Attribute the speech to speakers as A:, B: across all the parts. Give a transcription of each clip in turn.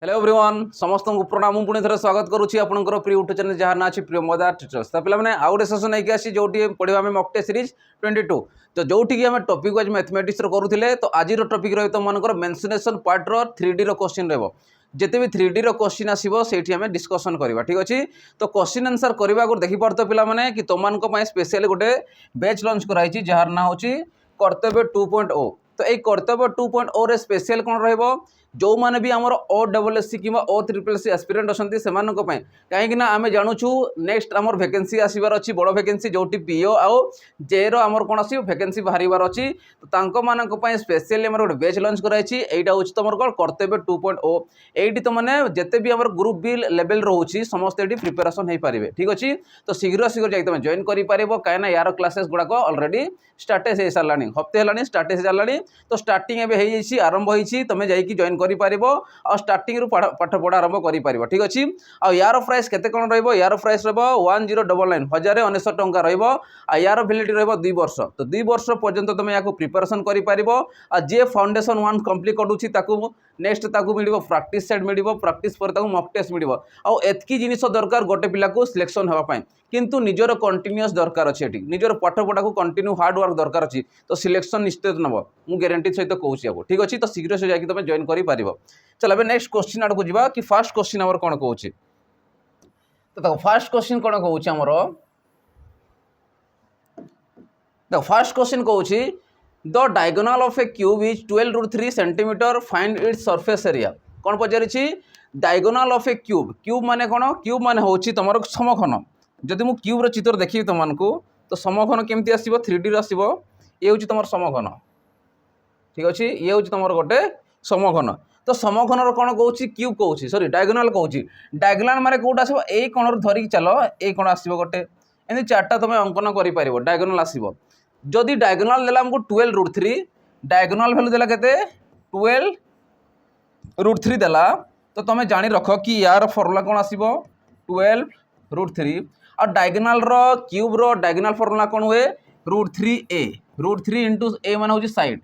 A: Hello everyone समस्त को प्रणाम मु पुणी थे स्वागत करुच्ची आपंकर प्रिय यूट्यूब चैनल जहाँ ना अच्छी प्रियमोदा टीचर्स तो पे आउ गए सेसन नहीं आसी जो पढ़ा आम मॉक टेस्ट सीरीज 22 तो जोटि आम टॉपिक वाइज मैथमेटिक्स करूँ तो आज टॉपिक रही तुम मानकर मेंसुरेशन पार्ट रो 3D रो क्वेश्चन रहो जिते भी 3D रो क्वेश्चन आसो से आम डिस्कसन करवा ठीक अच्छे तो क्वेश्चन आंसर करने को देखिपार तो पे कि तुम स्पेशल गोटे बैच लॉन्च कराई जार ना हूँ कर्तव्य 2.0 तो ये कर्तव्य 2.0 रे स्पेशल कौन रहिबो जो माने भी आमर OSSC कि O SSS एस्पिरेंट अच्छा से कहीं आम जानुचु नेक्स्ट आमर वैकेंसी आसबार अच्छी बड़ वैकेंसी जो PO आउ जे आमर कौन आस वैकेंसी बाहर अच्छी तो मान स्पेशली आम गोटे बैच लॉन्च कराई यहाँ हूँ तुम कौन कर्तव्य 2.0 ये तो मैंने जिते भी आम ग्रुप बी लेवल रोचे समस्त ये प्रिपेरेसन हो पारे ठीक अच्छे तो शीघ्र शीघ्र जाए तुम जॉइन कर कहीं यार क्लासेस गुड़ाक अलरेडी स्टार्टेज हो सारा हफ्ते है स्टार्टेज हो सारा तो स्टार्टिंग एवं आरंभ होती तुम जाकि जॉइन कर स्टार्टिंग पाठ पढ़ा आरंभ कर ठीक अच्छे आ यार प्राइस केते कौन रहिबो यार प्राइस रहिबो 1099 1099 टंका रहिबो आ यार वैलिडिटी रहिबो 2 वर्ष तो 2 वर्ष पर्यंत तुम या प्रिपरेशन करि पारिबो आ जे फाउंडेशन 1 कंप्लीट करूछि ताकू नेक्स्ट ताकू मिलिबो प्रैक्टिस सेट मिलिबो प्रैक्टिस पर ताकू मॉक टेस्ट मिलिबो आ एतकी जिनिस दरकार गोटे पिला को सिलेक्शन हेबा पई किंतु निजर कंटिन्यूअस दरकार अछि एठी निजर पाठ पढ़ा को कंटिन्यू हार्ड वर्क दरकार अछि तो सिलेक्शन निश्चित नबो मु गारंटी सहित कहूछि आपको ठीक अछि तो शीघ्र से जाकि तुम जॉइन करि पारिबो चल अब नेक्स्ट क्वेश्चन आड़ को जीवा कि फर्स्ट क्वेश्चन हमर कोन कहूछि तो देखो फर्स्ट क्वेश्चन कोन कहूछि हमर देखो फर्स्ट क्वेश्चन कहूछि the diagonal of a cube is 12√3 centimetre find its surface area कौन पचारि diagonal of a cube cube माने कौन क्यूब माने होछि तमर समखन जदि मु क्यूब रो चित्र देखि तुमको तो समखन केमती आसीबो 3D रो आसीबो ये होछि तमर समखन ठीक अछि ये होछि तमर गोटे समखन तो समखन रो कोन कहूछि क्यूब कहूछि सॉरी डायगोनल कहूछि डायगोनल माने कोट आसीबो एई कोन रो धरि चलो एई कोन आसीबो गोटे एनी चारटा तुम अंकन करि पारिबो डायगोनल आसीबो जदि डायगोनल देला हमको 12√3 डायगोनल वैल्यू देला केते 12√3 देला तो तुम जानी रख कि यार फॉर्मूला कौन आसीबो 12√3 और डायगोनल रो क्यूब रो डायगोनल फॉर्मूला कौन हुए √3a √3 इंटू a मान हूँ साइड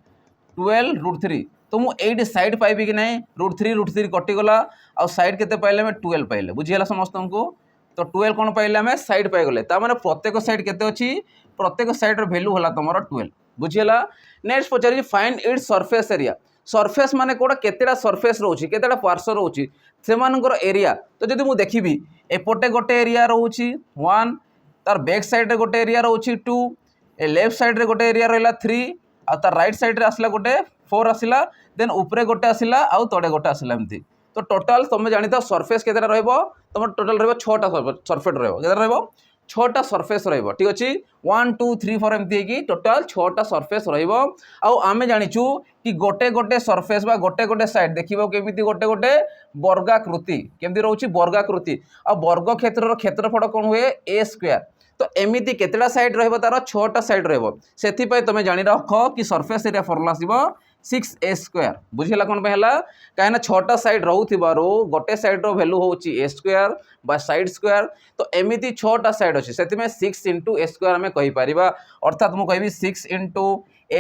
A: 12√3 तो मुझे साइड पाइबी कि नहीं √3 कटिगला आ साइड केते पाइले में 12 पाइले बुझीगला समस्त को तो 12 कौन पाइले आम साइड पाइगले तार प्रत्येक साइड केते अच्छी प्रत्येक साइड रो वैल्यू होला तुम 12 बुझीगला नेक्स्ट पचारि find its surface area surface माने कोड़ा केतेटा सरफेस रोची केतेटा पार्श्व रोची सेमानकर एरिया तो जदि मु देखिबी एपटे गोटे एरिया रोची 1 तार बैक साइड रे गोटे एरिया रोची 2 ए लेफ्ट साइड रे गोटे एरिया रहला 3 आ तार राइट साइड रे आसला गोटे 4 आसला देन ऊपरे गोटे आसला आ तड़े गोटे आसला एमती तो टोटाल तुम जानी था सरफेस केतेटा रहबो तुम टोटाल रहबो 6टा सरफेस रहबो केतेटा रहबो 6टा सरफेस रहबो ठीक अछि 1 2 3 4 एमती की टोटाल 6टा सरफेस रहबो आ आमे जानिचु कि गोटे गोटे सरफेस बा गोटे गोटे साइड देखिबो केमिति गोटे गोटे वर्गाकृति केमिति रहउची वर्गाकृति आ वर्ग क्षेत्र रो क्षेत्रफल कोन हुए a² तो एमिति केतेटा साइड रहबो तार 6टा साइड रहबो सेथि पय तमे जानि रख कि सरफेस एरिया फॉर्मूला आसीबो 6a² बुझिला कोन पे हला काहेना 6टा साइड रहउथिबारो गोटे साइड रो वैल्यू होउची a² बा साइड स्क्वायर तो एमिति 6टा साइड अछि सेति में 6 * a² हमें कहि परिबा अर्थात मु कहबी 6 * a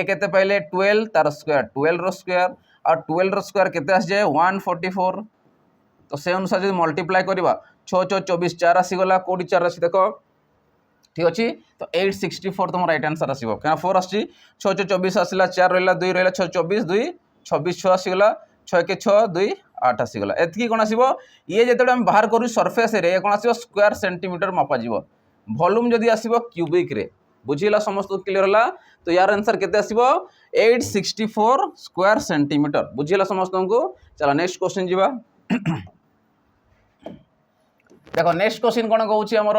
A: केते पहले 12 तार स्क्वायर 12 रो स्क्वायर और 12 रो स्क्वायर केते आस जाए 144 तो से अनुसार जदि मल्टीप्लाई करबा 6 6 24 4 आसी गला कोडी 4 आसी देखो ठीक अच्छे तो 864 तुम राइट आंसर आसो क्या 4 आसी 6 6 24 आसला 4 रहा 2 रहा 6 24 2 26 6 आसीगला 6 के 6 2 8 आसीगला एतकी कौन आसो ये जो आम बाहर करूँ सरफेस एरिया कौन आसो स्क्वायर सेंटीमीटर मपा जी वॉल्यूम जदि आसो क्यूबिक रे बुझीला समस्त क्लियर है तो यार आंसर केते आसो 864 स्क्वायर सेंटीमीटर बुझीला समस्त को चलो नेक्स्ट क्वेश्चन जीवा देखो नेक्स्ट क्वेश्चन कौन कहूँ आमर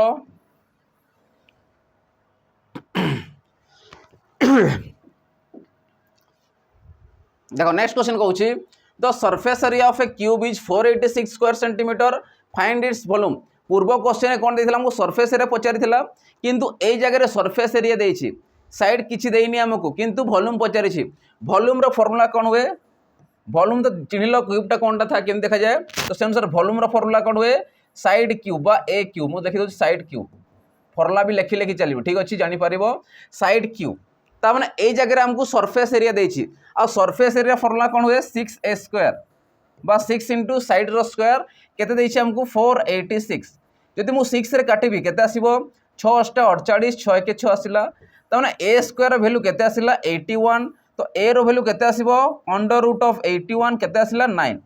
A: देखो नेक्स्ट क्वेश्चन कहूँ the surface area of a cube is 486 square centimetre find its volume पूर्व क्वेश्चन कौन देथिला हमको सरफेस एरिया पचारि थिला किंतु एई जगह रे सरफेस एरिया देइछि साइड किछि देइनी हमको किंतु वॉल्यूम पचारिछि वॉल्यूम रो फार्मूला कौन हुए वॉल्यूम तो चिन्हिल क्यूबटा कौनटा था केम देखा जाए तो से अनुसार वॉल्यूम रो फार्मूला कौन हुए साइड क्यूब बा ए क्यूब मु देखि दो साइड क्यूब फॉर्मूला भी लेखि लेखि चलिबो ठीक अछि जानि परिबो साइड क्यूब ता माने ए जगह रे हमको सरफेस एरिया देइछि आ सरफेस एरिया फॉर्मूला कौन हुए 6a² बा 6 इंटू साइड्र स्क्वायर केते देछि हमको 486 जदि मु 6 रे काटिबी केते आसीबो 6 8 48 6 के 6 आसिला तमाने a स्क्वायर वैल्यू केते आसिला 81 तो a रो वैल्यू केते आसीबो अंडर रूट ऑफ 81 केते आसिला 9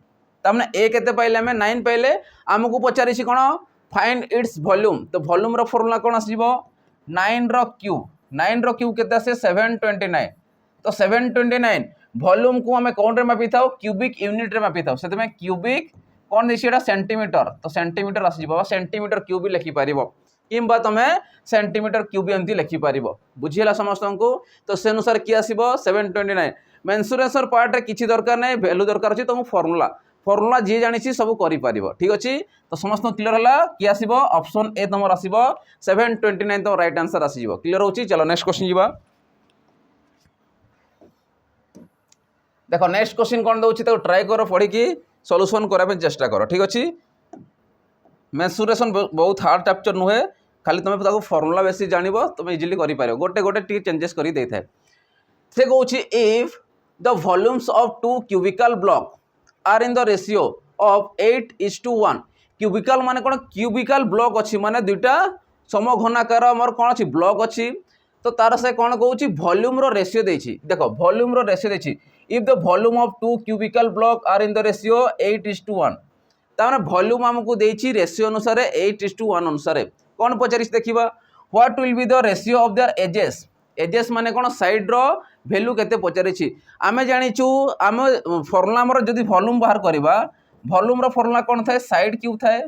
A: तमाने a केते पाइले हमें 9 पाइले हमको पचारि छि कोन फाइंड इट्स वॉल्यूम तो वॉल्यूम रो फार्मूला कोन आसीबो 9 रो क्यूब केते आसे 729 तो 729 वॉल्यूम को हमें कौन रे मापी थाओ क्यूबिक यूनिट रे मापी थाओ सेते में क्यूबिक कौन देछि एटा सेंटीमीटर तो सेंटीमीटर आसीबो सेंटीमीटर क्यूब भी लिखि परिबो किंबा तमे सेंटीमीटर क्यूब भी एमती लिखि परिबो बुझिला समस्त को तो से अनुसार की आसीबो 729 मेंसुरेशन पार्ट रे किछि दरकार नै वैल्यू दरकार अछि तो फॉर्मूला जी जानि छी सब करि परिबो ठीक अछि तो समस्त क्लियर हला की आसीबो ऑप्शन ए तमर आसीबो 729 तो राइट आंसर आसीबो क्लियर होछि चलो नेक्स्ट क्वेश्चन जीवा देखो नेक्स्ट क्वेश्चन कौन दउछि तो ट्राई करो पढ़ी की सॉल्यूशन करा पे चेष्टा करो ठीक अछि मेंसुरेशन बहुत हार्ड चैप्टर नुहे खाली तुम ताको फार्मूला बेसी जानिबो तुम इजीली करि पारो गोटे गोटे टी चेंजेस करि देइ थाए से कहउछि if the volumes of two cubical block are in the ratio of 8:1 cubical माने कोन क्यूबिकल ब्लॉक अछि माने दुइटा समघनाकार हमर कोन अछि ब्लॉक अछि तो तार से कोन कहउछि वॉल्यूम रो रेशियो देछि देखो वॉल्यूम रो रेशियो देछि if the volume of two cubical block are in the ratio 8:1 ताने वॉल्यूम हमको देछि रेशियो अनुसार 8:1 अनुसार कोन पचारिस देखिबा what will be the ratio of their edges माने कोन साइड रो वैल्यू केते पचारिछि आमे जानिछु आमे फार्मूला हमर जदी वॉल्यूम बाहर करबा वॉल्यूम रो फार्मूला कोन थाए साइड क्यूब थाए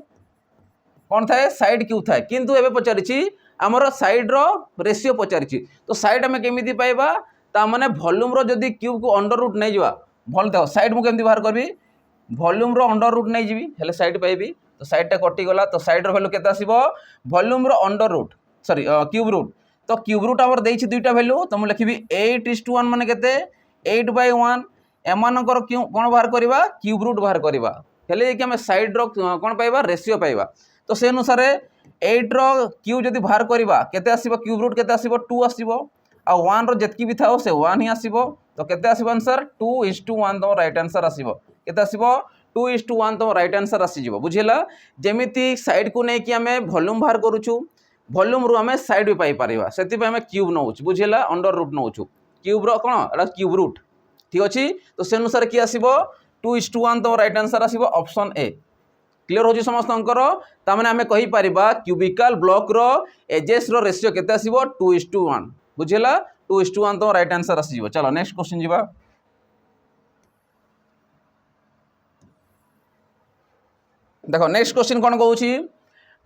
A: कोन थाए साइड क्यूब थाए किंतु एबे पचारिछि हमर साइड रो रेशियो पचारिछि तो साइड हमें केमिति पाइबा ता माने वॉल्यूम रो जदी क्यूब को अंडर रूट नै जवा भल देखो साइड मु केमति बाहर करबी वॉल्यूम रो अंडर रूट नै जीबी हेले साइड पाइबी तो साइड टा कटि गला तो साइड रो वैल्यू केते आसीबो वॉल्यूम रो under root sorry cube root तो क्यूब रूट हमर देछि दुइटा वैल्यू तो मु लिखिबी 8:1 माने केते 8/1 एमानकर क्यू कोन बाहर करबा क्यूब रूट बाहर करबा हेले कि हम साइड रो कोन पाइबा रेशियो पाइबा तो से अनुसार 8 रो क्यूब जदी बाहर करबा केते आसीबो क्यूब रूट केते आसीबो 2 आसीबो आ 1 रो जतकी भी थाओ से 1 ही आसीबो तो केते आसीबो आंसर 2:1 तो राइट आंसर आसीबो केते आसीबो 2:1 तो राइट आंसर आसी जिवो बुझिला जेमिति साइड को नै कि हमें वॉल्यूम बाहर करूछु वॉल्यूम रो हमें साइड भी पाई परिबा सेति पे हमें क्यूब नउछु बुझिला अंडर रूट नउछु क्यूब रो कोन एटा क्यूब रूट ठीक अछि तो से अनुसार की आसीबो 2:1 तो राइट आंसर आसीबो ऑप्शन ए क्लियर होजी समस्त अंकर ता माने हमें कहि परिबा क्यूबिकल ब्लॉक रो एजेस रो रेशियो केते आसीबो 2:1 बुझिला 2:1 तो राइट आंसर आसी जिवो चलो नेक्स्ट क्वेश्चन जीवा देखो नेक्स्ट क्वेश्चन कोन कहउछि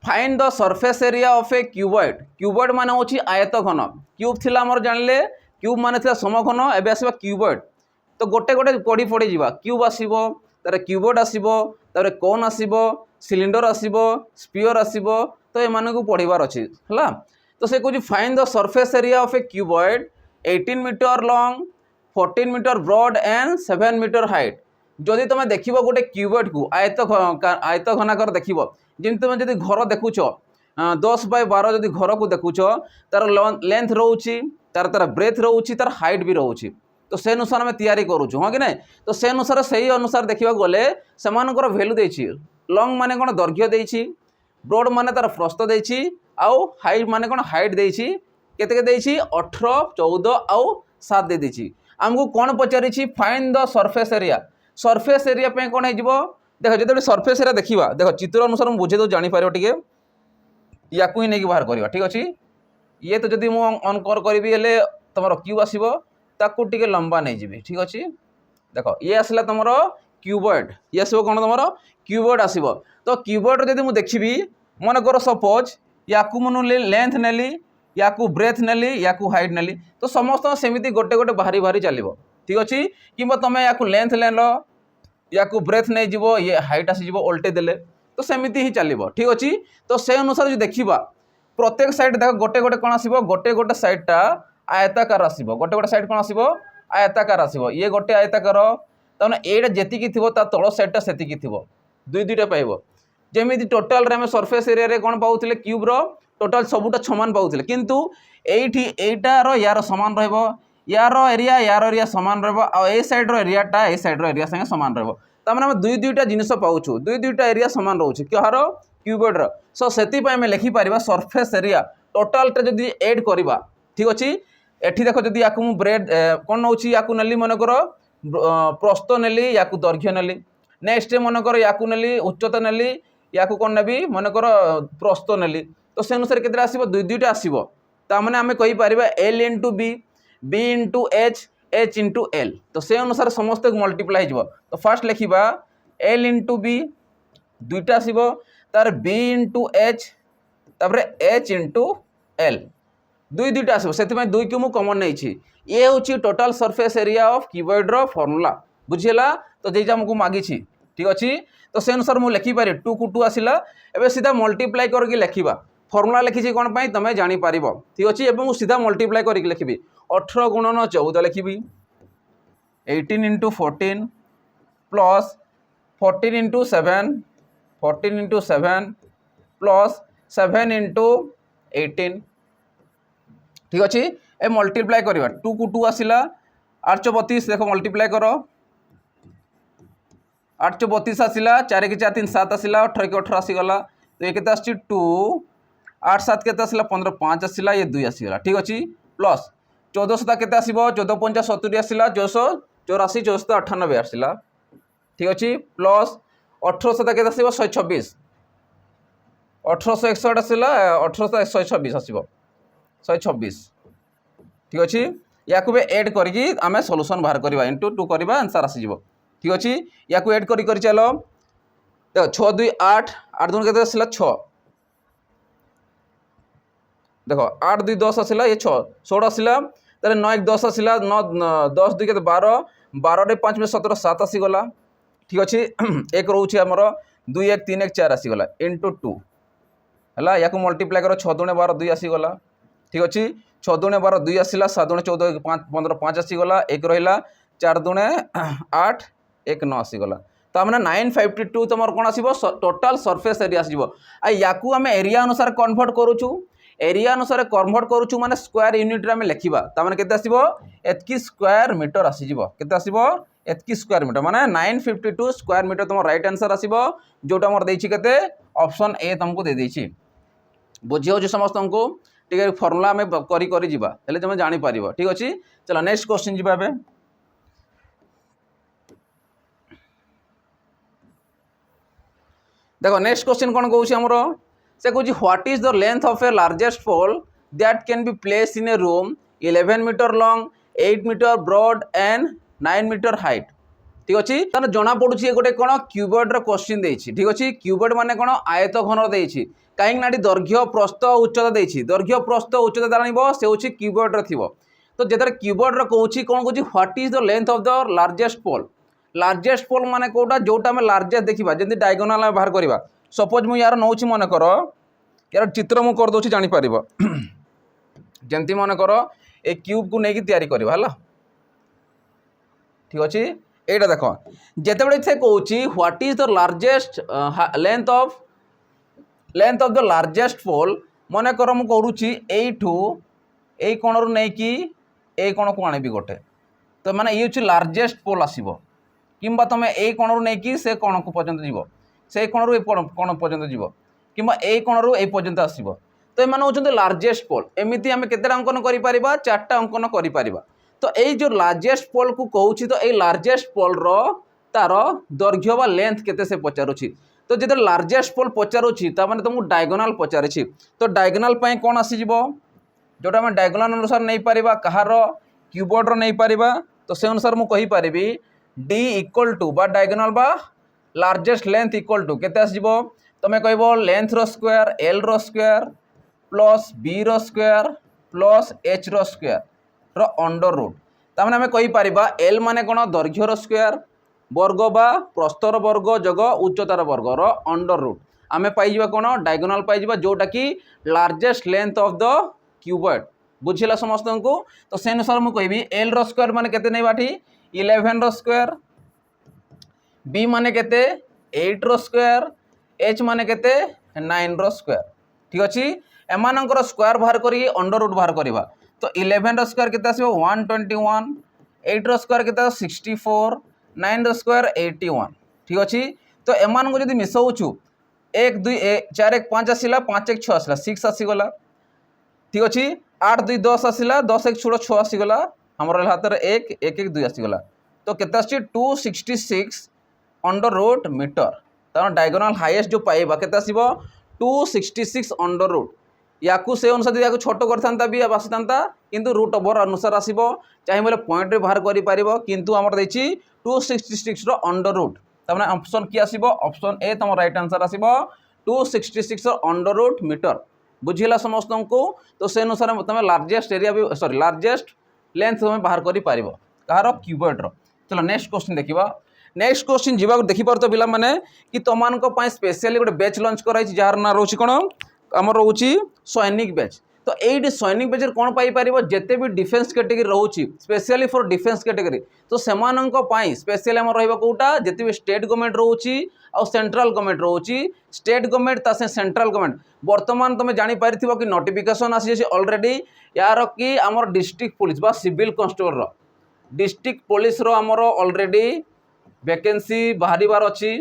A: find the surface area of a cuboid माने होछि आयतघन क्यूब थिला हमर जानले क्यूब माने थिला समघन एबे आसीबा क्यूबॉइड तो गोटे गोटे पड़ी जीवा क्यूब आसीबो तारे क्यूबॉइड आसीबो तारे कोन आसीबो सिलिंडर आसीबो स्फीयर आसीबो तो ए माने को पढिबार अछि हला तो से कहउछि find the surface area of a cuboid 18 metre long 14 metre broad and 7 metre height जदि तुम देखिबो गोटे क्यूबॉइड को आयत घनाकर देखिबो जेमि तुम जदि घर देखुछ 10/12 जदि घर को देखुछ तार लेंथ रहउछि तार ब्रेथ रहउछि तार हाइट भी रहउछि तो से अनुसार हम तैयारी करूछु हां कि नै तो से अनुसार सही अनुसार देखिबा गले समानकर वैल्यू देछि लॉन्ग माने कोन दैर्घ्य देछि ब्रॉड माने तार प्रस्थ देछि आउ हाइट माने कोन हाइट देछि केते देछि 18 14 आउ 7 दे देछि हमको कोन पचारि छि फाइंड द सरफेस एरिया पे कोन हे जिवो देखो जदि सरफेस एरिया देखिबा देखो चित्र अनुसार हम बुझे दो जानि पारियो टिके याकू ही नै बाहर करियो ठीक अछि ये तो जदि मु ऑन करबी हेले तमरो क्यूब आसीबो ताकू टिके लंबा नै जिवि ठीक अछि देखो ये आसला तमरो क्यूबॉइड ये आसीबो कोन तमरो क्यूबॉइड आसीबो तो क्यूबॉइड जदि मु देखिबी मन कर सपोज याकू मनु लेंथ नेली याकू ब्रेथ नेली याकू हाइट नेली तो समस्त सेमिति गोटे गोटे बाहरी बाहरी चलिबो ठीक अछि किबा तमे याकू लेंथ लेलो याकू ब्रेथ नै जिवो ये हाइट आसी जिवो उल्टे देले तो सेमिति ही चलिबो ठीक अछि तो से अनुसार जो देखिबा प्रत्येक साइड देखो गोटे गोटे कोन आसीबो गोटे गोटे साइडटा आयताकार आसीबो गोटे गोटे साइड कोन आसीबो आयताकार आसीबो ये गोटे आयताकार तने एटा जेति की थिबो ता तळ साइडटा सेति की थिबो दुई दुईटा पाइबो जेमिति टोटल रे हम सरफेस एरिया रे कोन पाउथिले क्यूब रो टोटल सबुटा समान पाउथिले किंतु एठी एटा रो यार समान रहबो यार एरिया समान रहबो आ ए साइड रो एरियाटा ए साइड रो एरिया संगे समान रहबो तार आम दुई दुईटा जिनस पाऊँ दुई दुईटा एरिया सामान रोचे कହାର क्यूबॉइड्र सो से आम लिखिपर सरफेस एरिया टोटालटा जब एड करवा ठीक अच्छे एठी देख जब या ब्रेड कौन नौ या नेली मनकर प्रस्थ नेली या दैर्घ्य नेली नेक्स्ट मनकर या नेली उच्चता नेली या कौन नेबी मनकर प्रस्थ नेली तो से अनुसार केते आसीबो दुई दुईटा आसीबो तामाने आमे कहि परिबा L into B B into H into L तो से अनुसार समस्त मल्टीप्लाई हो तो फास्ट लिखा L इंटू बी दुईटा आसीबो तार B इंटू एच तापर H इंटू एल दुई दुईटा आसो से दुई को मु कमन नहीं ये हूँ टोटाल सरफेस एरिया ऑफ क्यूबॉइड्र फॉर्मूला बुझीला तो जेटा आमको मागी ठीक अच्छे तो से अनुसार मुझे लिखिपारे 2 को 2 आसला एवं सीधा मल्टीप्लाई करके लिखा फॉर्मूला लिखी कौन पाई तुम जापर ठीक अच्छे और सीधा मल्टीप्लाई करके लिखी 18 गुणन 14 लिखी 18 into 14 plus 14 into 7 plus 7 into 18 ठीक अच्छे ए मल्टीप्लाई करवा 2 को 2 आसला 832 देख मल्टीप्लाई कर 832 आसला 4 के 4 3 7 आसला 18 के 18 आसीगला तो ये केते आछि 2 8 7 केते आसला 15 5 आसला ये 2 आसीगला ठीक अच्छे प्लस 1400 केते आसीबो 14 5 70 आसला 484 498 आसला ठीक अच्छे प्लस 1800 केते आसीबो 126 1861 आसला 1800 126 आसीबो 126 ठीक अच्छे या एड करके आम सॉल्यूशन बाहर करवा इंटू 2 करवा आंसर आसीज ठीक अच्छे या एड कर चलो देख 6 2 8 8 2 के 6 देख 8 2 10 आसला ये 6 16 आसला 9 1 10 आसला 9 10 2 के 12 12 5 में 17 7 आसीगला ठीक अच्छे एक रोचे आमर 2 1 3 1 4 आसीगला इंटू 2 है या मल्टीप्लाई कर 6 2 12 2 आसीगला ठीक अच्छे 6 दुणे 12 2 आसला 7 दुणे 14 5 15 5 आसीगला एक रहा 4 दुणे 8 1 9 आसीगला तो मैंने 952 तुम कौन आसो टोटाल सरफेस एरिया आसो या आम एरिया अनुसार कन्वर्ट करूँ एरिया अनुसार कन्वर्ट करूँ माने स्क्वायर यूनिट आम लिखा तमें केते आसीबो एतकी स्क्वायर मीटर आसीजिवो केते आसीबो एतकी स्क्वायर मीटर माने 952 स्क्वायर मीटर तुम राइट आंसर आसीबो जोटा मोर देछि केते ऑप्शन ए तुमको दे देछि बुझी हो समस्त को ठीक फर्मुला आम करी जीवा हेले तुम जानी पार ठीक अच्छे चलो नेक्स्ट क्वेश्चन जी देखो नेक्स्ट क्वेश्चन कौन कौन आमर से कौन what is the length of a largest pole that can be place in a room 11 meter long 8 meter broad and 9 meter height ठीक अच्छे तार जना पड़ुछि गोटे कौन क्यूबॉइड क्वेश्चन देछि ठीक अच्छे क्यूबॉइड माने कौन आयत घन देछि कहीं दैर्घ्य प्रस्थ उच्चता देछि दैर्घ्य प्रस्थ उच्चता जानिबो से होछि क्यूबॉइड थिबो तो जेतर क्यूबॉइड कहूछि कोन कहूछि what is the length of the largest pole माने कोटा जोटा में लार्जेस्ट देखिबा जेंति डायगोनल बाहर करबा सपोज मु यार नौछि मन कर यार चित्र मु कर दोछि जानि परिबो जेंति मन कर ए क्यूब को नेकी तयारी करबा हला ठीक अछि एटा देखो जेतेबेले से कहूछि what is the largest length of the largest pole मन कर मु करूछि एठू ए कोण रु नै कि ए कोण को आनिबी गोटे तो माने ये होछि लार्जेस्ट पोल आसीबो किंबा तमे ए कोण रु नै कि से कोण को पर्यंत जीवो से कोण रु ए कोण पर्यंत जीवो किंबा ए कोण रु ए पर्यंत आसीबो तो ए माने होछन लार्जेस्ट पोल एमिति हम केतेटा अंकन करि परिबा 4टा अंकन करि परिबा तो ए जो लार्जेस्ट पोल को कहूछि तो ए लार्जेस्ट पोल रो तार दैर्घ्य बा लेंथ केते से पचारुछि तो जो लार्जेस्ट पोल पचारुछि तामाने तुमको डायगोनल पचारिछि तो डायगोनल पई कोन आसीजिवो जोटा हम डायगोनल अनुसार नहीं पारिबा कहार क्यूबॉइड रो नहीं पारिबा तो से अनुसार मु कहि परिबी डी इक्वल टू बा डायगोनल बा लार्जेस्ट लेंथ इक्वल टू केते आसीजिवो तमे कहबो लेंथ रो स्क्वायर एल रो स्क्वायर प्लस बी रो स्क्वायर प्लस एच रो स्क्वायर रो अंडर रूट तामाने हमें कहि परिबा एल माने कोन दैर्घ्य रो स्क्वायर वर्ग बा प्रस्तर वर्ग जग उच्चतार वर्ग रो अंडर रूट आमे पाइबा कोन डायगोनल पाइबा जोटा कि largest length of the cuboid बुझिला समस्त को तो से अनुसार मु कहबी एल रो स्क्वायर माने केते नै बाठी 11 रो स्क्वायर बी माने केते 8 रो स्क्वायर एच माने केते 9 रो स्क्वायर ठीक अछि एमानकर स्क्वायर बाहर करी अंडर रूट बाहर करबा तो 11 रो स्क्वायर केते आसीबो 121 8 रो स्क्वायर केते 64 9 रो स्क्वायर 81 ठीक अच्छे। तो एमान को जब मिसाऊँ 1 2 4 1 5 आसला 5 1 6 आसला 6 आसीगला ठीक अच्छे। 8 2 10 आसला 10 1 16 6 आसीगला आमर हाथ में 1 1 1 2 आसीगला। तो केते आसी 266 अंडर रूट मीटर तार डायगोनाल हाईएस्ट जो पाइबा केते आसीबो 266 अंडर रूट या से अनुसार या छोट करता भी आसता किंतु रूट ओवर अनुसार आसो चाहिए पॉइंट रे बाहर कर किंतु आमर देखी 266 अंडर रूट तमें ऑप्शन की आसो ऑप्शन ए तुम राइट आंसर आसो 266 अंडर रूट मीटर बुझीला समस्त को। तो से अनुसार तुम लार्जेस्ट एरिया भी सॉरी लार्जेस्ट लेंथ तुम बाहर कर कहार क्यूबॉइड। चलो नेक्स्ट क्वेश्चन देखा। नेक्स्ट क्वेश्चन जी देखिपार तो पिला माने कि तुम स्पेशली गोटे बैच लॉन्च कराई जार ना रोच कौन आम रोचे सैनिक बैच। तो ये सैनिक बैच कौन पाइपर जिते भी डिफेन्स कैटेगरी रोचे स्पेशली फॉर डिफेन्स कैटेगरी तो से स्पेशली आम रहा कौटा जिते भी स्टेट गवर्नमेंट रोचे आ सेंट्रल गवर्नमेंट रोचे स्टेट गवर्नमेंट ता सेंट्रल गवर्नमेंट बर्तमान तुम जापर कि नोटिफिकेशन आसी ऑलरेडी यार कि आम डिस्ट्रिक्ट पुलिस बा सिविल कॉन्स्टेबल डिस्ट्रिक्ट पुलिस आमर ऑलरेडी वैकेंसी बाहर अच्छी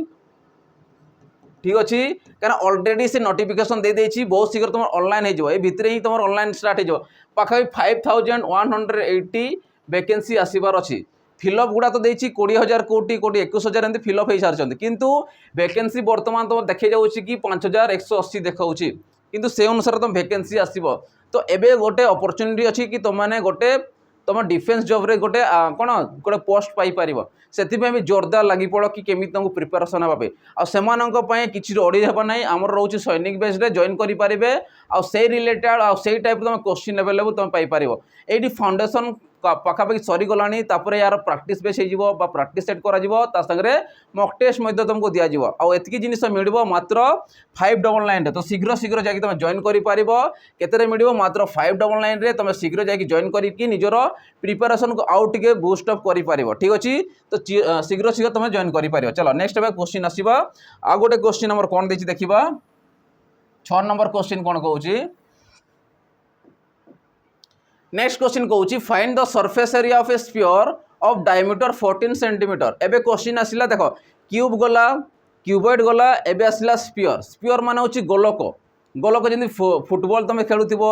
A: ठीक अच्छे क्या ऑलरेडी से नोटिफिकेशन दे देछि बहुत शीघ्र तुम ऑनलाइन हो भितर ही तुम ऑनलाइन स्टार्ट हो पाखा 5180 वैकेंसी आसबार अच्छी फिलअप गुड़ा तो देछि 20,000 कोटी 21,000 एमती फिलअप हो सारी किंतु वैकेंसी बर्तमान तुम देखे जाऊँगी कि 5,180 देखा किंतु से अनुसार तुम वैकेंसी आसब। तो एबे गोटे अपॉर्चुनिटी अच्छी कि तुमने गोटे तुम डिफेन्स जॉब रे गोटे कौन गोटे पोस्ट पाइपर से भी जोरदार लगी पड़ कि केमी तुमको प्रिपेरेसन हाँपे आने किसी अड़ी हे ना आमर रोचे सैनिक बेस जॉइन करेंगे आई रिलेटेड आई टाइप तुम क्वेश्चन अवेलेबल तुम पाइपर ये फाउंडेशन पाखापाखि सरीगला यार प्राक्ट बेस हो प्राक्ट सेट कर मक टेस्ट तुमको दिज्व आती जिन मिल मात्र 599 तो शीघ्र शीघ्र जा तुम जॉइन कर मिल मात्र 599 तुम शीघ्र जा जॉइन कर प्रिपेरेसन को आउ टे बूस्ट अप कर ठीक अच्छे। तो शीघ्र शीघ्र तुम जॉइन कर। चलो नेक्स्ट क्वेश्चन आसवा आ गोटे क्वेश्चन आम कौन देखिए देखा 6 नंबर क्वेश्चन कौन कौन। नेक्स्ट क्वेश्चन कौन find the surface area of a sphere of diameter 14 centimetre. एबे क्वेश्चन आसला देख क्यूब गला क्यूबॉइड गला एबे आसला स्फीयर स्फीयर मान हूँ गोलक गोलक जमी फुटबॉल तुम खेलुव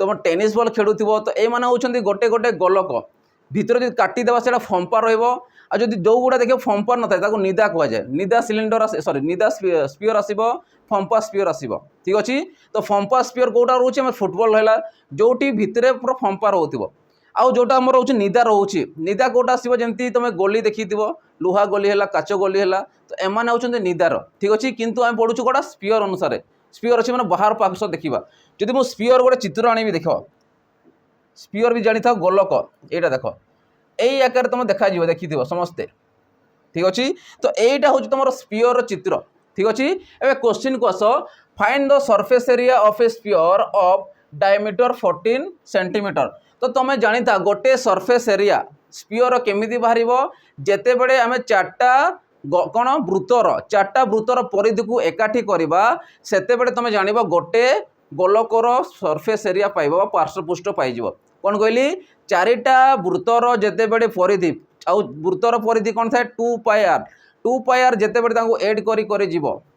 A: तुम टेनिस बॉल खेलुव तो ये होती गोटे गोटे गोलक भितर जो काटिदेवा से फंपा रही जो गुड़ा देखिए फंपा न था निदा कहुए निदा सिलिंडर सॉरी निदा स्फीयर आसो फंपा स्फीयर आसो ठीक अच्छे। तो फंपा स्फीयर कौटा रोचे आम फुटबॉल रहा जो भितर पूरा फंपा रोथ आउ जोटा आम रोचे निदा रोचे निदा कौटा आसो जमी तुम गोली देखी लुहा गोली है काच गोली है तो एम होती निदार ठीक अच्छे। किंतु आम पढ़ुँ कौटा स्फीयर अनुसार स्फीयर अच्छे मैंने बाहर पाख देखा जब मुझे स्फीयर गोटे चित्र आनी देख स्फीयर भी जानी था गोलक यहाँ देख यही आकार तुम देखा देखी समस्ते ठीक अच्छे। तो यहीटा हूँ तुम स्फीयर चित्र ठीक अच्छे। ए क्वेश्चन को आस find the surface area of a sphere of diameter 14 centimetre. तो तुम जानी था गोटे सरफेस एरिया स्फीयर केमिति बाहर जेते बड़े आम 4टा कौन वृत्तर 4टा वृत्तर परिधि को एकाठी करवा सेते बड़े तुम जान गोटे गोलकर सरफेस एरिया पाइब पार्श्वपृष्ठ पाइज कौन कहली 4टा वृत्तर जेते बड़े परिधि आउ वृत्तर परिधि कौन था 2 पाई आर जेते बड़े एड कर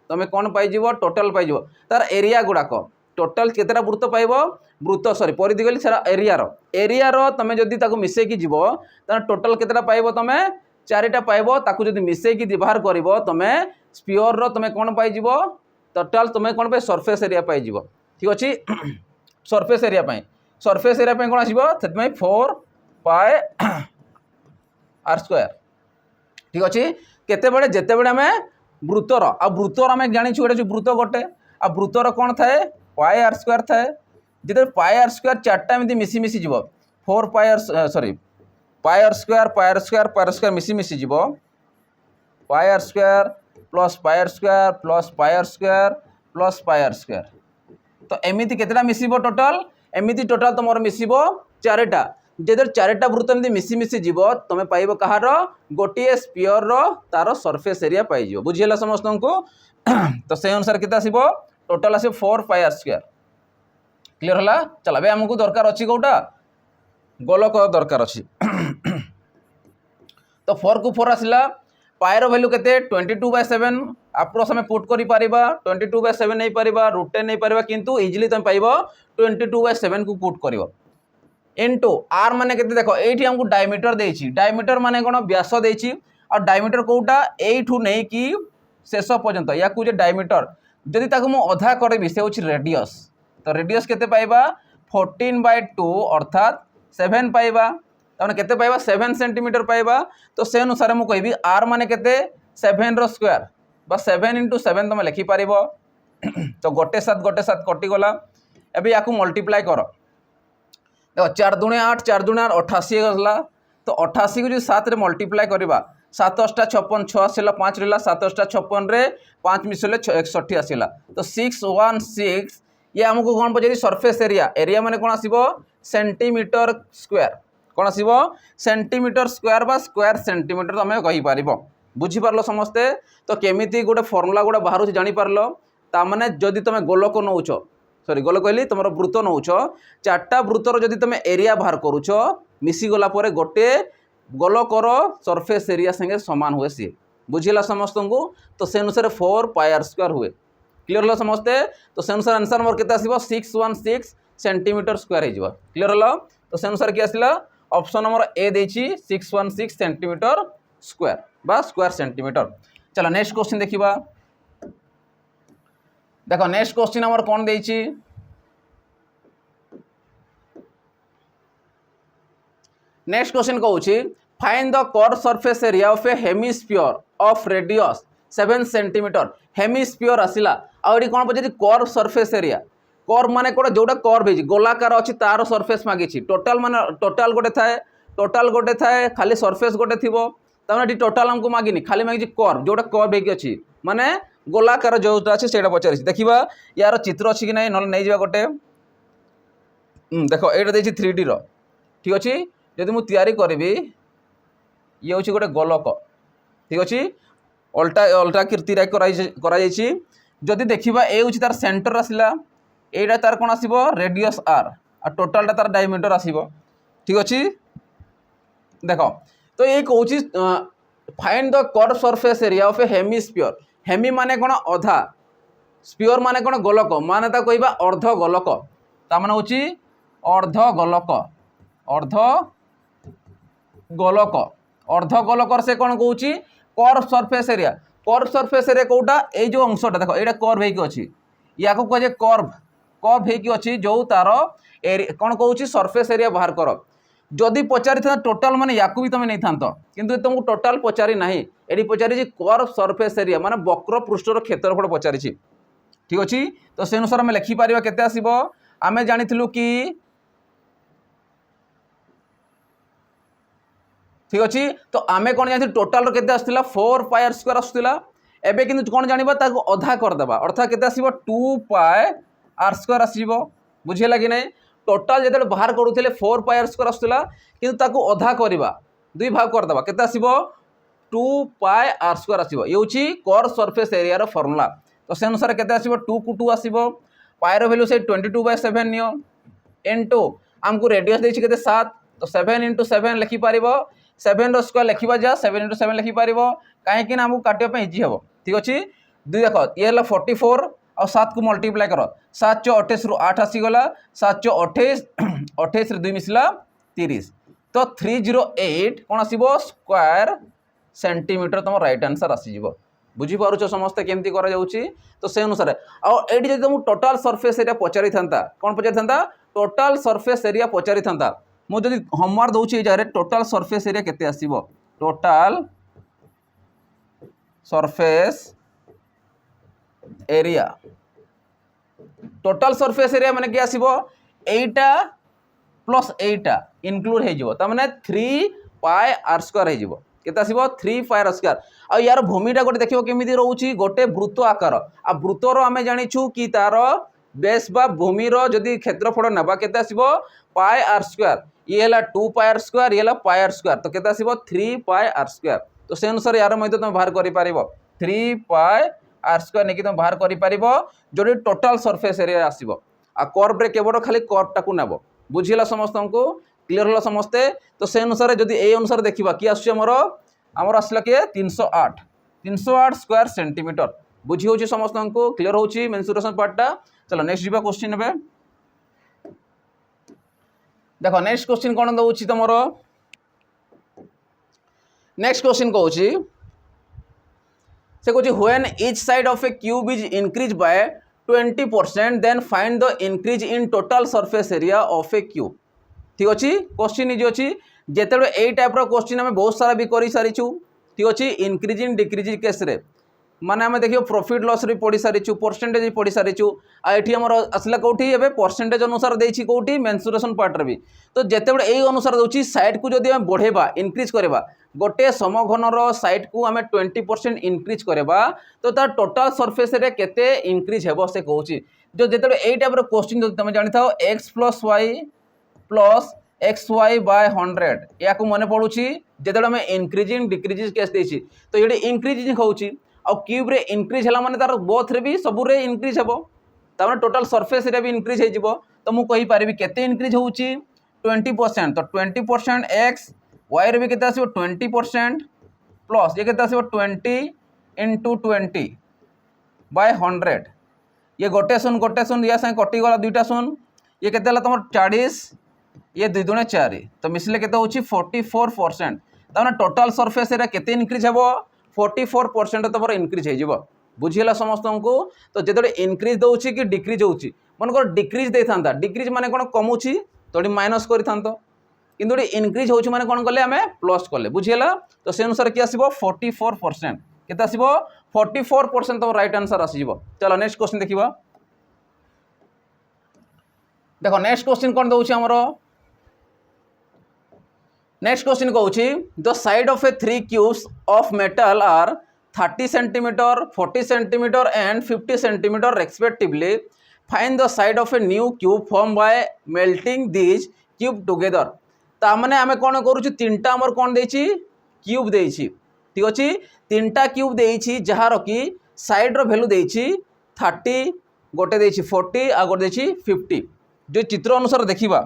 A: तुम कौन पाइज टोटाल पाइज तार एरिया गुड़ाक टोटाल केतेटा वृत्त पाइब वृत्त सॉरी परिधि कहली सारा एरियार तुम जदि मिसेकी जीव टोटाल केतेटा पाइब तुम 4टा पाइब ताकू जदि मिसेकी बाहर कर तुम स्फीयर तुम कौन पाइज टोटाल तुम कौन पे सरफेस एरिया पाइज ठीक अच्छे। सरफेस एरिया कौन आसो 4 पाई आर स्क्वायर ठीक अच्छे। केते बड़े जेते बड़े आम वृत्तर आ वृत्तर आम जानी जो वृत्त गोटे आ वृत्तर कौन थाए पाई आर स्क्वायर थाए जिते पाई आर स्क्वायर 4टा एमती मिसी मिसी जीव 4 pi are sorry pi R square मिसी मिसी जीव pi R square plus pi R square plus pi R square plus pi R square. तो एमती केतेटा मिसिबो टोटाल एमती टोटाल तुम मिसिबो 4टा जेदर 4टा वृत्त एमती मिसी मिसी जीव तुम पाइब कहार गोटे स्फीयर तार सरफेस एरिया पाइज बुझीला समस्त को। तो से अनुसार केते आसीबो टोटाल आसीबो 4 पाई आर स्क्वायर क्लियर होला। चल बे हमको दरकार अच्छी कौटा गोलक दरकार अच्छी। तो 4 को 4 आसला पाएर वैल्यू केते 22/7 अप्रोक्स हमें पुट करि परिबा 22/7 नहीं परिबा √10 नहीं परिबा किंतु इजीली तुम पाइबो 22/7 को पुट करिवो इनटू आर माने केते देखो एठी हमको डायमीटर देछि डायमीटर माने कोन व्यास देछि और डायमीटर कोटा एठू नै कि शेष पर्यंत या को जे डायमीटर जदि ताको मु अधा करबी से होछि रेडियस तो रेडियस केते पाइबा 14/2 अर्थात 7 पाइबा तने केते पाइबा 7 सेंटीमीटर पाइबा तो से अनुसार मु कहबी आर माने केते 7 रो स्क्वायर बा 7 × 7 तुम लिखि पारिबो तो गोटे साथ कटि गला एबे याकू मल्टीप्लाई कर देखो 4 × 8 4 × 8 88 गला तो 88 को जो 7 रे मल्टीप्लाई करबा 7 * 8 = 56 6 आसिला 5 रहला 7 * 8 = 56 रे 5 मिसले 61 आसिला तो 616 ये हमको कोन पजे सरफेस एरिया माने कोन आसीबो सेंटीमीटर स्क्वायर कोन आसीबो सेंटीमीटर स्क्वायर बा स्क्वायर सेंटीमीटर तो हमें कहि पारिबो बुझी पारलो समस्ते तो केमिति गोटे फार्मूला गोटे बाहर से जानि पारलो ता माने जदि तमे गोलक नउचो सॉरी गोलक कहली तुमर वृत्त नउचो चारटा वृत्तर जदि तमे एरिया बाहर करूचो मिसी गला परे गोटे गोलकर सरफेस एरिया संगे समान हुए सी बुझिला समस्त को तो से अनुसार 4πr² हुए क्लियर हलो समस्ते तो से अनुसार आंसर मोर केते आसीबो 616 सेंटीमीटर स्क्वायर हे जिवो क्लियर हलो तो से अनुसार की आसिला ऑप्शन नंबर ए देछि 616 सेंटीमीटर स्क्वायर बा स्क्वायर सेंटीमीटर चलो नेक्स्ट क्वेश्चन देखिबा देखो नेक्स्ट क्वेश्चन हमर कोन देछि नेक्स्ट क्वेश्चन कहूछि find the curve surface area of a hemisphere of radius 7 centimetre hemisphere आसिला आउडी कोन पजे कर्व सरफेस एरिया कर्व माने कोडा जोडा कर्व हे गोलाकार अछि तार सरफेस मागिछि टोटल माने टोटल गोटे थाए खाली सरफेस गोटे थिबो तने टोटल हमको मागिनी खाली मागिछि कर्व जोडा कर्व हे अछि माने गोलाकार जोटा अछि सेटा पचारिछि देखिबा यार चित्र अछि कि नै न नै जिबा गोटे देखो एटा देछि 3D रो ठीक अछि यदि मु तयारी करबी ये होछि गोटे गोलक ठीक अछि अल्टा कीर्ति राय करा जायछि जदि देखिबा ए होछि तार सेंटर आसिला एटा तार कोन आसीबो रेडियस आर आ टोटलटा तार डायमीटर आसीबो ठीक अछि देखो तो ये कहूछि find the curve surface area of a hemisphere hemi माने कोन अधा स्फीयर माने कोन गोलक माने ता कहबा अर्ध गोलक ता माने होछि अर्ध गोलक से कोन कहूछि कर्व सरफेस एरिया कोटा ए जो अंशटा देखो एटा कर्व हे कि अछि या को कहे कर्व हे कि अछि जो तार कोन कहूछि सरफेस एरिया बाहर कर जदि पचारि था टोटल माने याकू भी तुम नहीं थांत किंतु तुमको टोटल पचारि नाही एडी पचारि कर्व सरफेस एरिया माने वक्र पृष्ठर क्षेत्रफल पचारि ठीक अछि तो से अनुसार हम लिखि पारिबा केते आसीबो आमे जानिथिलु कि ठीक अछि तो आमे कोन जानि टोटल रो केते आस्तिला 4πr² आस्तिला एबे किंतु कोन जानिबा ताको अधा कर देबा अर्थात केते आसीबो 2πr² आसीबो बुझिला कि नै टोटल जेते बाहर करूथिले 4πr² आस्तिला किंतु ताको अधा करबा दुई भाग कर देबा केते आसीबो 2πr² आसीबो ये होछि कर्व सरफेस एरिया रो फार्मूला तो से अनुसार केते आसीबो 2 को 2 आसीबो पाई रो वैल्यू से 22/7 नियो इनटू हमको रेडियस देछि केते 7 तो 7 × 7 लिखि पारिबो 7 रो स्क्वायर लिखिबा जा 7 × 7 लिखि पारिबो काहे कि हमको काटिया पे इजी हबो ठीक अछि दुई देखो ये हला 44 और 7 को मल्टीप्लाई करो 7 × 28 रु 8 आसी गला 7 × 28 28 रे 2 मिसला 30 तो 308 कोन आसीबो स्क्वायर सेंटीमीटर तुम राइट आंसर आसी जिवो बुझी पारुछ समस्त केमती करा जाउची तो से अनुसार आ एडी जदि तुम टोटल सरफेस एरिया पचारि थांता कोन पचारि थांता टोटल सरफेस एरिया पचारि थांता मु जदि होमवर्क दउची ए जारे टोटल सरफेस एरिया केते आसीबो टोटल सरफेस एरिया माने के आसीबो एटा प्लस एटा इंक्लूड हे जिवो त माने 3πr² हे जिवो केते आसीबो 3πr² आ यार भूमिटा गोटे देखिबो केमिति रहउची गोटे वृत्त आकार आ वृत्तर आमे जानिछु कि तार बेस बा भूमि रो जदि क्षेत्रफल नबा केते आसीबो πr² ये हला 2πr² ये हला πr² तो केते आसीबो 3πr² तो से अनुसार यार मध्ये तुम बाहर करि पारिबो 3πr² नेकी तुम बाहर करि पारिबो जोडी टोटल सरफेस एरिया आसीबो आ कर्व रे केवल खाली कर्व टाकू नेबो बुझिला समस्त को क्लियर हला समस्ते तो से अनुसार जदि ए अनुसार देखिबा कि आसुची हमरो आमर आसला किए 308 स्क्वायर सेंटीमीटर बुझी हो समस्त को क्लीयर हो मेंसुरेशन पार्टा। चलो नेक्स्ट जी क्वेश्चन हे देखो नेक्स्ट क्वेश्चन कौन दौर तुम नेक्स्ट क्वेश्चन कहूँ से कहूँ when each side of a cube is increase by 20% then find the increase in total surface area of a cube. ठीक अच्छे क्वेश्चन इज अच्छी जिते यही टाइप क्वेश्चन आम बहुत सारा भी कर सारीचु। ठीक अच्छे इंक्रीजिंग डिक्रीजिंग केस रे माने आम देखिए प्रॉफिट लॉस भी पढ़ी सारीचु परसेंटेज भी पढ़ी सारीचु आठी आम आसला कौटी ए परसेंटेज अनुसार देती कौटी मेंसुरेशन पार्ट भी। तो जिते बड़े यही अनुसार दूसरी साइड को जब बढ़ेबा इंक्रीज करवा गोटे समघनर साइड को आम 20% इंक्रीज करवा तो तार टोटाल सरफेस रे केते इंक्रीज हेबो से कहूँ जो जिते यही टाइप क्वेश्चन जो तुम जानी था x + y + xy by 100 या मन पड़ुची जिते आम इंक्रीजिंग डिक्रीजिंग केस देती तो ये इंक्रीजिंग होची आ क्यूब रे इंक्रीज है माने तार बोथ रे भी सबू रे इंक्रीज हेबो तार टोटाल सरफेस रे भी इंक्रीज हो तो मुझे कहि पारिबी केते इंक्रीज होची 20% तो 20% x y रे भी केते आसीबो 20% प्लस ये केते आसीबो 20 × 20 by 100 ये गोटे शून या संगे कटि गला दुईटा शून ये केते हला तुम 40 ये 2 × 4 तो मिसले केते होची 44% तार टोटाल सरफेस रे केते इंक्रीज हेबो 44% तुम इंक्रीज हो बुझीला समस्त को। तो जो इंक्रीज दूसरी कि डिक्रीज होची मनकर डिक्रीज दे था डिक्रीज माने कौन कमुची तो माइनस कर किंतु इनक्रीज होची माने कौन कले आम प्लस कले बुझीला। तो से अनुसार कि आसो 44% केते आसो 44% तुम राइट आंसर आसो। चलो नेक्स्ट क्वेश्चन देखा देखो नेक्स्ट क्वेश्चन कौन दूसरी आमर नेक्स्ट क्वेश्चन कहूँ the side of a 3 cubes of metal are 30 centimetre 40 centimetre and 50 centimetre respectively find the side of a new cube form by melting these cube together. तामने आम कौन करूँ तीनटा आमर कौन देछि क्यूब देछि। ठीक अच्छे तीनटा क्यूब देछि जार कि साइड्र भैल्यू देछि 30 गोटे देछि 40 आ गोटे देछि 50 जो चित्र अनुसार देखा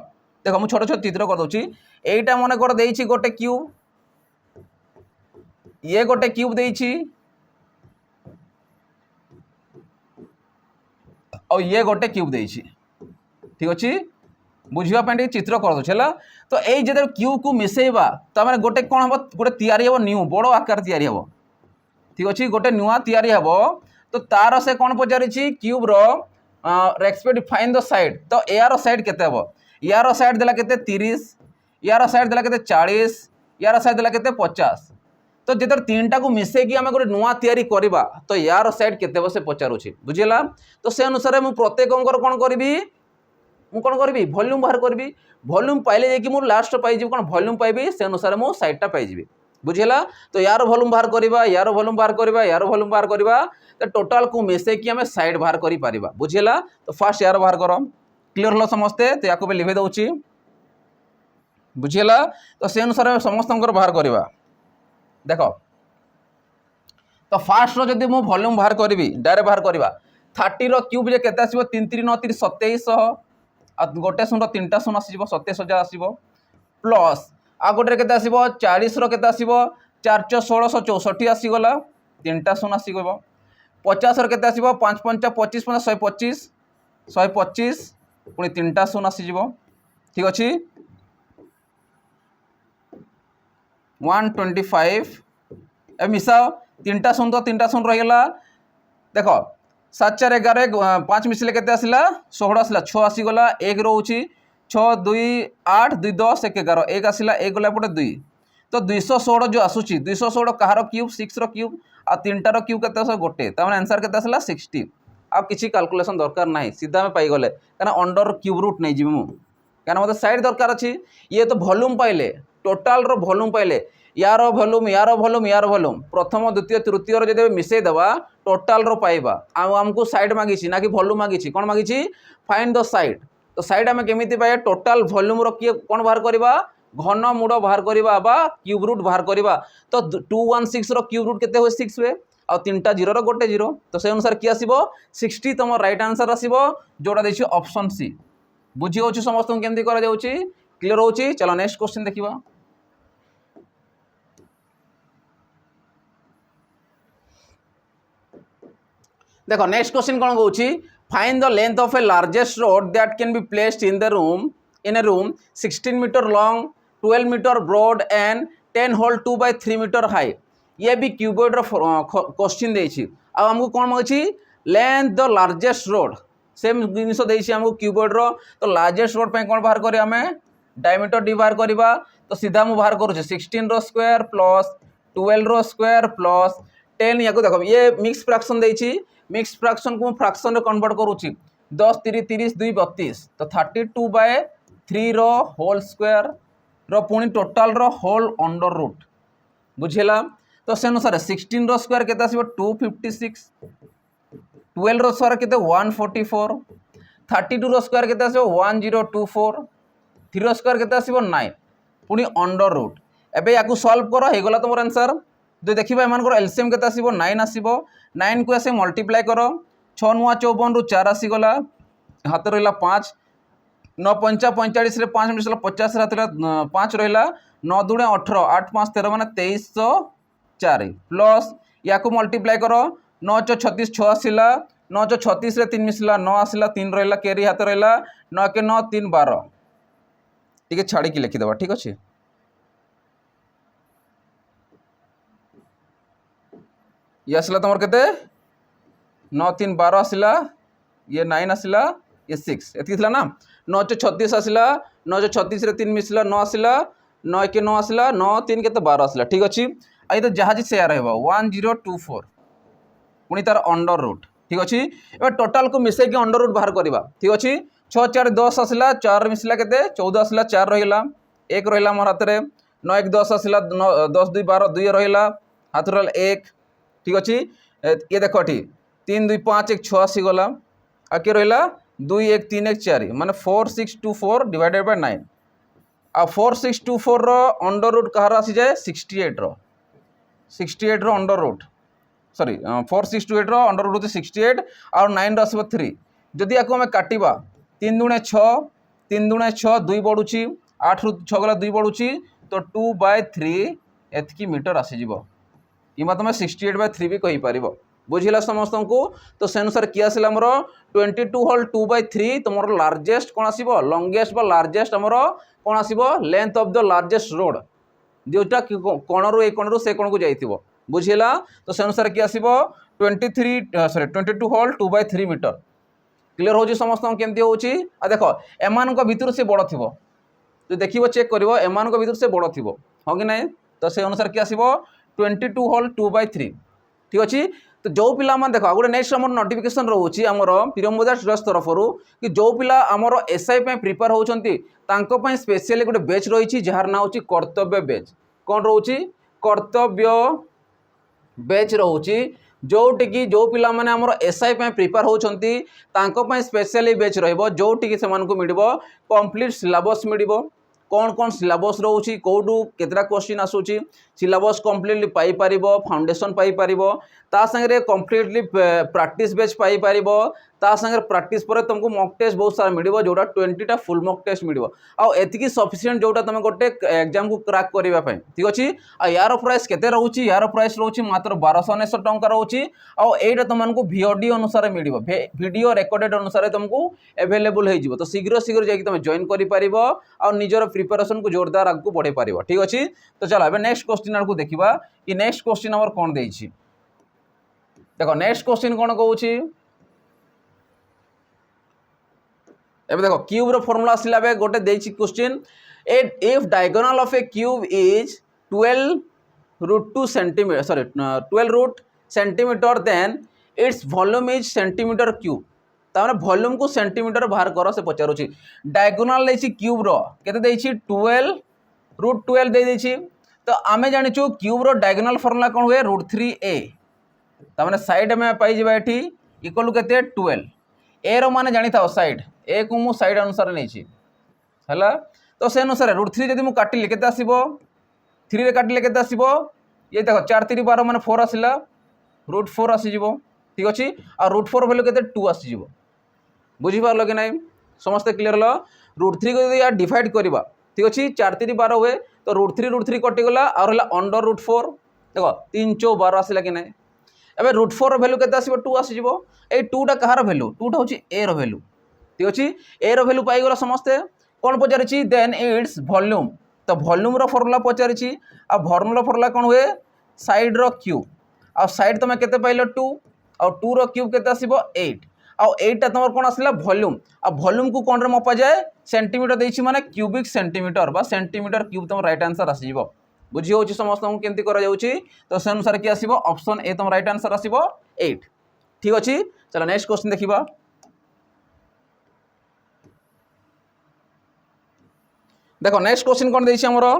A: देखो मुझे छोट छोट चित्र कर दूसरी एटा मन कर देछि गोटे क्यूब ये गोटे क्यूब देछि और ये गोटे क्यूब देछि। ठीक अच्छे बुझापी चित्र कर दूसरा तो ये जो क्यूब को मिसेबा तो मैंने गोटे कौन हम गोटे तैयारी हम न्यू बड़ आकार तैयारी हम। ठीक अच्छे गोटे नुआ तैयारी हम तो तार से कौन पचारि cube respect find the side तो यार साइड केते हम यार साइड देला केते 30 यार साइड देला केते 40 यार साइड देला केते 50 तो जिते तीनटा को मिसे कि आम गोटे नुआ तैयारी करवा तो यार साइड केते से पचारुछि बुझिला। तो से अनुसार मु प्रत्येक अंकर कौन करी मु कौन करी वॉल्यूम बाहर करी वॉल्यूम पाइले जाकि मु लास्ट पाइबी कौन वॉल्यूम पाइबी से अनुसार मु साइडटा पाइबी बुझिला। तो यार वॉल्यूम बाहर करवा यार वॉल्यूम बाहर करवा यार वॉल्यूम बाहर करवा तो टोटाल को मिसे कि आम साइड बाहर करि परिबा बुझिला। तो फास्ट यार बाहर कर क्लीयर हल समस्ते तो या लिभे दूसरी बुझीला। तो से अनुसार समस्त बाहर करवा देख तो फास्ट जदि मु वॉल्यूम बाहर करी डायरेक्ट बाहर करवा 30 रो क्यूब जे केते आसीबो 3 3 9 3 2700 आ गोटे शून तीनटा शून आसीबो 27000 आसीबो प्लस आ गोटे केते आसीबो 40 रो केते आसीबो 4 4 1664 आसीगला तीनटा शून आसीगो 50 रो केते आसीबो 5 5 25 125 125 पुणी तीनटा शून आसीजिवो। ठीक अच्छे 125 ए मिसाओ तीनटा शून तो तीनटा शून रहीगला देख 7 4 11 5 मिसले केते आसिला 16 आसिला 6 आसीगला 1 रोची 6 2 8 2 10 1 11 1 आसिला 1 गला पटे 2 तो 216 जो आसुची 216 कहार क्यूब 6 रो क्यूब आ तीनटा रो क्यूब केते गोटे तार आंसर केते आसिला 60 आ किसी कैलकुलेशन दरकार ना सीधा में पाईगले क्या अंडर क्यूब रूट नहीं जी क्या मतलब साइड दरकार अच्छी ये तो वॉल्यूम पाइले टोटाल रो वॉल्यूम पाइले यार वॉल्यूम यार वॉल्यूम यार वॉल्यूम प्रथम द्वितीय तृतीय जो मिसेदेवा टोटाल रो पाइबा आमको साइड मागिची ना कि वॉल्यूम मागिची कौन मागिची फाइंड द साइड। तो साइड आम केमी पाए टोटाल वॉल्यूम रो किए कौन बाहर करवा घन मूड बाहर करवा बा क्यूब रूट बाहर करवा तो 216 रो क्यूब रूट केते हुए 6 हुए आ तीनटा 0 गोटे 0 तो से अनुसार कि आसीबो 60 तुम राइट आंसर आसीबो जोड़ा देखिए ऑप्शन सी बुझी हो समस्त केमती करा जाउची क्लियर होची। चलो नेक्स्ट क्वेश्चन देखिबा देखो नेक्स्ट क्वेश्चन कौन कौन find the length of a largest road that can be placed in the room in a room 16 meter long 12 meter broad and 10 whole 2/3 meter high ये भी क्यूबॉइड क्वेश्चन देछि आ हमको कौन मांगी length the largest road same जिनिस देछि हमको क्यूबॉइड रो तो लार्जेस्ट रोड पे कौन बाहर करी हमें डायमीटर डी बाहर करवा तो सीधा मु बाहर करूँ 16 रो स्क्वायर प्लस 12 रो स्क्वायर प्लस 10 या देखो ये मिक्स फ्रैक्शन देछि मिक्स फ्रैक्शन को फ्रैक्शन रे कन्वर्ट करूँ 10 3 30 2 32 तो 32/3 रो होल स्क्वायर रो पुणी टोटाल रो होल अंडर रूट बुझेला तो से अनुसार 16 रो स्क्वायर केते आसीबो 256 12 रो स्क्वायर केते 144 32 रो स्क्वायर केते आसीबो 1024 3 रो स्क्वायर केते आसीबो 9 पुणी अंडर रूट एबे याकू सॉल्व करो हे गला तमर आंसर जो देखिबा एमानकर एलसीएम केते आसीबो 9 आसीबो 9 को ऐसे मल्टीप्लाई करो 6 नुआ 54 रु 4 आसी गला हाथ रहिला 5 9 5 45 रे 5 मिसला 50 रे हाथ 5 रहिला 9 दुणे 18 8 5 13 माने 2304 प्लस याकू मल्टीप्लाई करो 9 च 36 6 आसिला 9 च 36 रे 3 मिसला 9 आसिला 3 रहिला केरी हाथ रहिला 9 के 9 3 12 ठीक छाड़ी की लिखि देबा ठीक अछि ये आसला तुम के 9 3 12 आसला ये 9 आसला ये 6 एति थला ना 9 च 36 आसला 9 च 36 रे 3 मिसला 9 आसला 9 के 9 आसला 9 3 के 12 आसला ठीक अछि आई तो जहाज शेयर रहबो 1024 पुनी तार अंडर रूट ठीक अछि एबे टोटल को मिसे के अंडर रूट बाहर करबा ठीक अछि 6 4 10 आसला 4 मिसला केते 14 आसला 4 रहिला 1 रहिला मोर हाथ रे 9 1 10 आसला 10 2 12 2 रहिला हाथ रहल 1 ठीक अच्छे ये देख ये 3 2 5 1 6 आसीगला आ के रहा 2 1 3 1 4 माने 4624 डिवाइडेड बाय 9 आ 4624 रो अंडर रूट कहार आसी जाए 68 रो अंडर रूट सॉरी 4628 रो अंडर रूट 68 और 9 रो आसीबो 3 जदि याको हमें काटिबा 3 दुणे 6 3 दुणे 6 2 बढ़ुची 8 रु 6 गला 2 बढ़ुची तो 2/3 एतकी मीटर आसी जिवो इमा तुम 68/3 भी कहीपर बुझला समस्त को तो से अनुसार किए आसला आमर 22 होल 2/3 तुम लार्जेस्ट कौन आसो लंगेस्ट लार्जेस्ट आमर कौन आसो length of the largest road जोटा कणरू ए कणरू से कण को जाइए बुझला तो से अनुसार किए आसो 22 होल 2/3 मीटर क्लियर हो समस्त केमती हो देख एमान भितर से बड़ थी तो देखो चेक कर एमान भितर से बड़ थी हाँ कि नहीं तो से अनुसार किए आसो 22 होल 2/3 ठीक अच्छे तो जो पिला देख गोटे नेक्स्ट आम नोटिफिकेशन रोचे आमर प्रियमोदा ट्रस्ट तरफ कि जो पिला आमर एसआई प्रिपेयर होती स्पेशली गोटे बैच रही जार ना हूँ कर्तव्य बैच कौन रोचे कर्तव्य बैच रोचे जोटिकी जो पिला माने आमर एसआई प्रिपेयर होती स्पेशली बैच रोटिकी से मिल कंप्लीट सिलेबस मिल कौन कौन सिलेबस रोचे कौटू केतरा क्वेश्चन आसूची सिलेबस कंप्लीटली पाई पारिबो फाउंडेशन पाई पारिबो ता संगे कंप्लीटली प्रैक्टिस बैच पाई पारिबो ता संगे प्रैक्टिस पर तुमको मॉक टेस्ट बहुत सारा मिलिबो जोटा 20 टा फुल मॉक टेस्ट मिलिबो आ एतिकी सफिशिएंट जोटा तुम गोटे एग्जाम को क्रैक करबा पई ठीक अछि आ यार प्राइस केते रहउची यार प्राइस रहउची मात्र 1299 टंका रहउची आ एटा तुमको वीओडी अनुसार मिलिबो वीडियो रिकॉर्डेड अनुसार तुमको अवेलेबल हो जिवो तो शीघ्र शीघ्र जाई तुम जॉइन करि पारिबो आ निजर प्रिपरेशन को जोरदार आगु बढ़े पारिबो ठीक अछि तो चलो एबे नेक्स्ट क्वेश्चन को देखिबा कि नेक्स्ट क्वेश्चन हमर कोन देछि देखो नेक्स्ट क्वेश्चन कौन कहूँ एबे देखो क्यूब रो फॉर्मूला आसिला बे गोटे देछि question if diagonal of a cube is 12√2 centimetre sorry 12 centimetre then its volume is centimetre cube ताने वॉल्यूम को सेंटीमीटर बाहर करो से पचारुछि डायगोनल देछि क्यूब रो केते देछि 12√12 दे देछि तो आमे जानिछु क्यूब रो डायगोनल फॉर्मूला कोन हुए √3a ताने साइड में पाई जिबा एठी इक्वल केते 12 ए रो माने जानि थाओ साइड ए को मु साइड अनुसार नै छी हला तो से अनुसार √3 जदि मु काटिले केते आसीबो 3 रे काटिले केते आसीबो ये देखो 4 3 12 माने 4 आसिला √4 आसी जिवो ठीक अछि आ √4 वैल्यू केते 2 आसी जिवो बुझि पारलो कि नै समस्त क्लियर ल √3 को या डिवाइड करबा ठीक अछि 4 3 12 हुए तो √3 कटि गला और हला अंडर √4 देखो 3 4 12 आसिला कि नै एबे √4 भैल्यू केते आसीबो 2 आसीबो ए 2टा कहार भैल्यू 2टा होची ए रो भैल्यू ठीक अछि ए रो भैल्यू पाई गला समस्ते कोन पचारिछि देन इट्स वॉल्यूम तो वॉल्यूम रो फॉर्मूला पचारिछि आ वॉल्यूम रो फॉर्मूला कोन हुए साइड रो क्यूब आ साइड तमे केते पाइलो 2 आ 2 रो क्यूब केते आसीबो 8 आ 8 तमर कोन आसिला वॉल्यूम आ वॉल्यूम को कोन रे मपा जाय सेंटीमीटर देछि माने क्यूबिक सेंटीमीटर बा सेंटीमीटर क्यूब तम राइट आंसर आसीबो बुझी होछि समस्त हम केमती करा जाउछि तो से अनुसार की आसीबो ऑप्शन ए तम राइट आंसर आसीबो 8 ठीक अछि चलो नेक्स्ट क्वेश्चन देखिबा देखो नेक्स्ट क्वेश्चन कोन देछि हमरो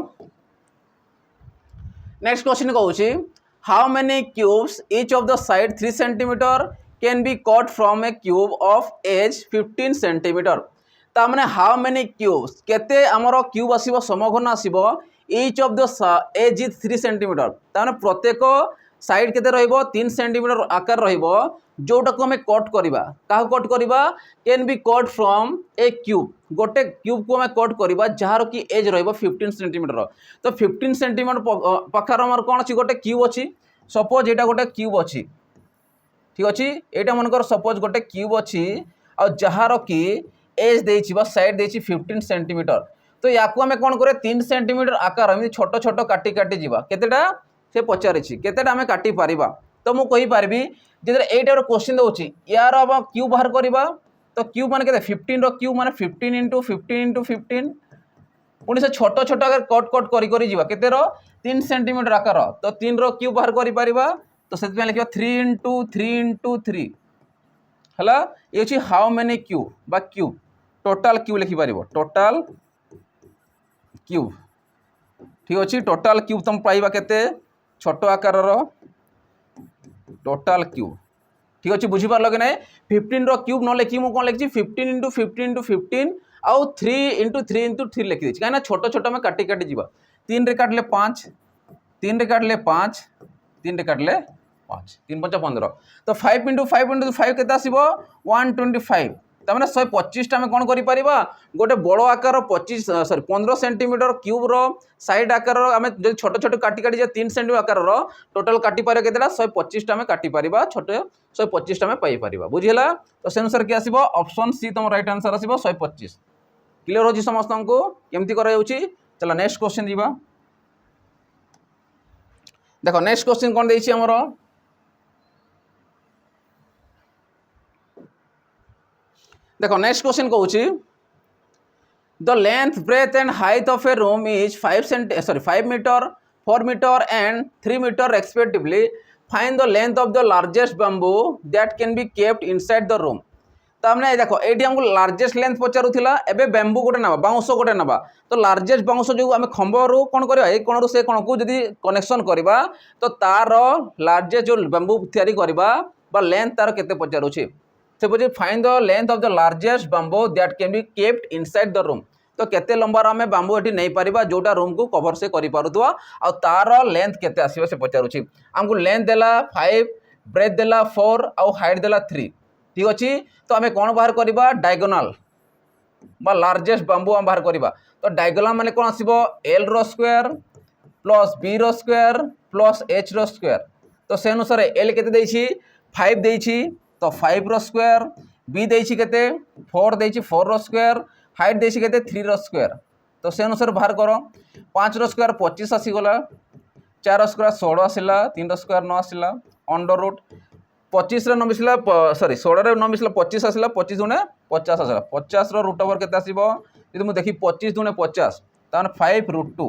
A: नेक्स्ट क्वेश्चन कहउछि how many cubes each of the side 3 centimetre can be cut from a cube of edge 15 centimetre ता माने हाउ मेनी क्यूब्स केते हमरो क्यूब आसीबो समघन आसीबो each of the edge is 3 centimetre ता माने प्रत्येक साइड केते रहइबो 3 सेंटीमीटर आकार रहइबो जोटा को हमें कट करबा काह कट करबा can be cut from a cube गोटे क्यूब को हमें कट करबा जहार की एज रहइबो 15 सेंटीमीटर तो 15 सेंटीमीटर पाखार हमर कोन अछि गोटे क्यूब अछि सपोज एटा गोटे क्यूब अछि ठीक अछि एटा मनकर सपोज गोटे क्यूब अछि आ जहार की एज देछि बा साइड देछि 15 सेंटीमीटर तो याकू हमें कोन करे 3 सेंटीमीटर आकार हम छोट छोट काटी काटी जीवा केतेटा से पचारिछि केतेटा हमें काटी पारिबा तो मु कहि पारबी जे एटा रो क्वेश्चन दोछि यार अब क्यूब बाहर करबा तो क्यूब माने केते 15 रो क्यूब माने 15 * 15 * 15 पुनी से छोट छोट आकार कट कट करी करी जीवा केते रो 3 सेंटीमीटर आकार तो 3 रो क्यूब बाहर करि पारिबा तो सेति में लिखिबा 3 * 3 * 3 हला ये अछि हाउ मेनी क्यूब बा क्यूब टोटल क्यूब लिखि पारिबो टोटल क्यूब ठीक अछि टोटल क्यूब तुम पाइबा केते छोट आकार रो टोटल क्यूब ठीक अछि बुझी पारलो कि नै 15 रो क्यूब न लिखि मु कोन लिखि 15 * 15 * 15 आउ 3 * 3 * 3 लिखि दिछि काना छोट छोट में काटी काटी जीवा 3 रे काटले 5 3 रे काटले 5 3 रे काटले 5 3 5 15 तो 5 * 5 * 5 केता आसीबो 125 ता माने 125 टा में कोन करि परिबा गोटे बड़ो आकार 15 सेंटीमीटर क्यूब रो साइड आकार हमें जो छोट छोट काटी काटी जे 3 सेंटीमीटर आकार रो टोटल काटी पारे केतेला 125 टा में काटी परिबा छोट 125 टा में पाई परिबा बुझिला तो से अनुसार की आसीबो ऑप्शन सी तम राइट आंसर आसीबो 125 क्लियर होजी समस्त को केमती करा जाउची चला नेक्स्ट क्वेश्चन जीवा देखो नेक्स्ट क्वेश्चन कोन देछि हमरो देखो नेक्स्ट क्वेश्चन कहूची the length breadth and height of a room is 5 metre 4 metre and 3 metre respectively find the length of the largest bamboo that can be kept inside the room तामने देखो एटी हमको largest length पचारुथिला एबे bamboo गोटे नबा bounce गोटे नबा तो लार्जेस्ट बाउंस जो आम खंबरू कौन करबा ए कोणरू से कोणकू जदी कनेक्शन करबा तो तार लार्जेस्ट जो बैम्बू तयारी करबा बा लेंथ तार केते पचारुछि से बुझे find the length of the largest bamboo that can be kept inside the room तो केते लंबार आम बैम्बू एटी नहीं पारिबा जोटा रूम को कवर से करि पारुथवा आ तार लेंथ केते आसीबो से पचारुछि हमको लेंथ देला 5 ब्रेथ देला 4 आ हाइट देला 3 ठीक अछि तो आम कौन बाहर करबा डायगोनल बा लार्जेस्ट बैम्बू हम बाहर करबा तो डायगोनल माने कोन आसीबो l रो स्क्वायर प्लस b रो स्क्वायर प्लस h रो स्क्वायर तो से अनुसार l केते देछि 5 देछि तो 5 रो स्क्वायर b देछि केते 4 देछि 4 रो स्क्वायर हाइट देछि केते 3 रो स्क्वायर तो से अनुसार बाहर करो 5 रो स्क्वायर 25 आसी गला 4 रो स्क्वायर 16 आसिला 3 रो स्क्वायर 9 आसिला अंडर रूट 25 रे न मिसला सॉरी 16 रे न मिसला 25 आसिला 25 दुने 50 आसिला 50 रो रूट ओवर केते आसीबो यदि मु देखि 25 दुने 50 तान 5√2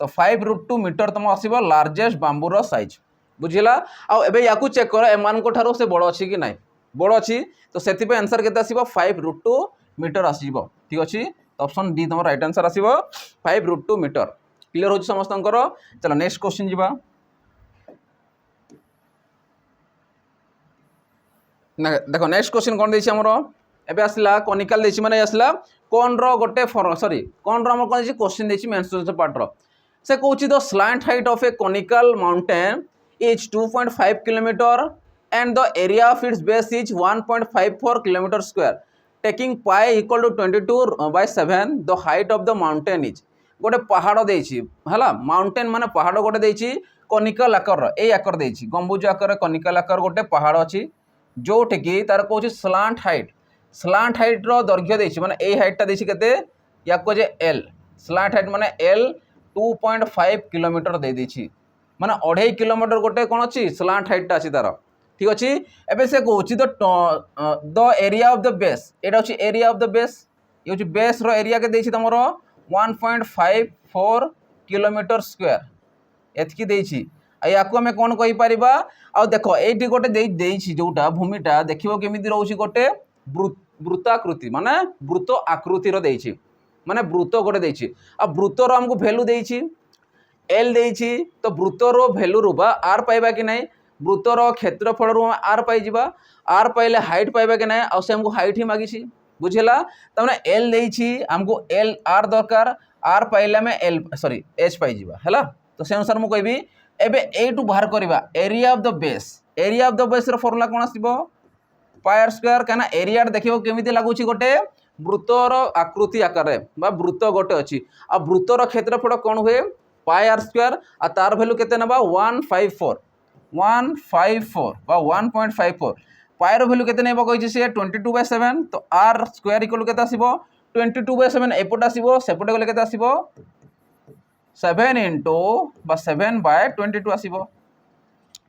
A: तो 5√2 मीटर तम आसीबो लार्जेस्ट बैम्बू रो साइज बुझिला आ एबे याकू चेक करो एमान को ठारो से बड़ो अछि कि नै बड़ अच्छी तो से आंसर के 5√2 मीटर आसो ठीक अच्छे ऑप्शन डी तुम राइट आंसर आसो 5√2 मीटर क्लियर हो समस्त चलो नेक्स्ट क्वेश्चन जीवा देखो नेक्स्ट क्वेश्चन कौन देछि हमरो एबे आसला कनिकल देछि माने आसला कोन रो गोटे सॉरी कोन रो हमर कोन देछि क्वेश्चन देछि मेंस्ट्रुएशन पार्ट रो से कहउछि the slant height of a conical mountain is 2.5 kilometre and the area of its base is 1.54 km square taking pi equal to 22/7 the height of the mountain is गोटे पहाड़ देछि हला mountain माने पहाड़ गोटे देछि कनिकल आकर ए आकर देछि गंबुज आकर कनिकल आकर गोटे पहाड़ अछि जोटे कि तार कहूँ स्लांट हाइट रो दैर्घ्य देछि माने ए हाइट टा देछि केते या को जे एल स्लांट हाइट माने एल 2.5 किलोमीटर दे देछि माने 2.5 किलोमीटर गोटे कोन अछि स्लांट हाइट टा अछि तार ठीक अछि एबे से कहूँ the area of the base एटा अछि एरिया ऑफ द बेस ये अछि बेस रो एरिया के देछि तमरो 1.54 किलोमीटर स्क्वायर एतकी देछि या आम कौन कहीपर आ देख ये गोटे देछि जोटा भूमिटा देखो केमी रोचे गोटे वृत्ताकृति माने वृत्त आकृतिर देछि माने वृत्त गोटे देछि आ वृत्तर आमको भैल्यू देछि एल देछि तो वृत्तर भैल्यू रू बा आर पाइबा कि नहीं वृत्तर क्षेत्रफल रू आर पाइबा आर पाइले हाइट पाइबा कि नहीं आ से हमको हाइट ही मागिछि बुझेला तमने एल देछि हमको एल आर दरकार आर पाइले आम एल सॉरी एच पाइबा हैला तो से अनुसार मु कहबी एबे एटू बाहर करबा एरिया ऑफ द बेस रो फॉर्मूला कोन आसीबो पाई आर स्क्वायर कहना एरिया देखिबो केमिति लागुची गोटे वृत्तर आकृति आकार बा वृत्त गोटे अछि आ वृत्तर क्षेत्रफल कोन हुए पाई आर स्क्वायर आ तार वैल्यू केते नबा 154 बा 1.54 पाई रो वैल्यू केते नेबो कहिछि से 22/7 तो आर स्क्वायर इक्वल केते आसीबो 22/7 एपट आसीबो सेपट गले केते आसीबो 7 इंटू 7/22 आसीबो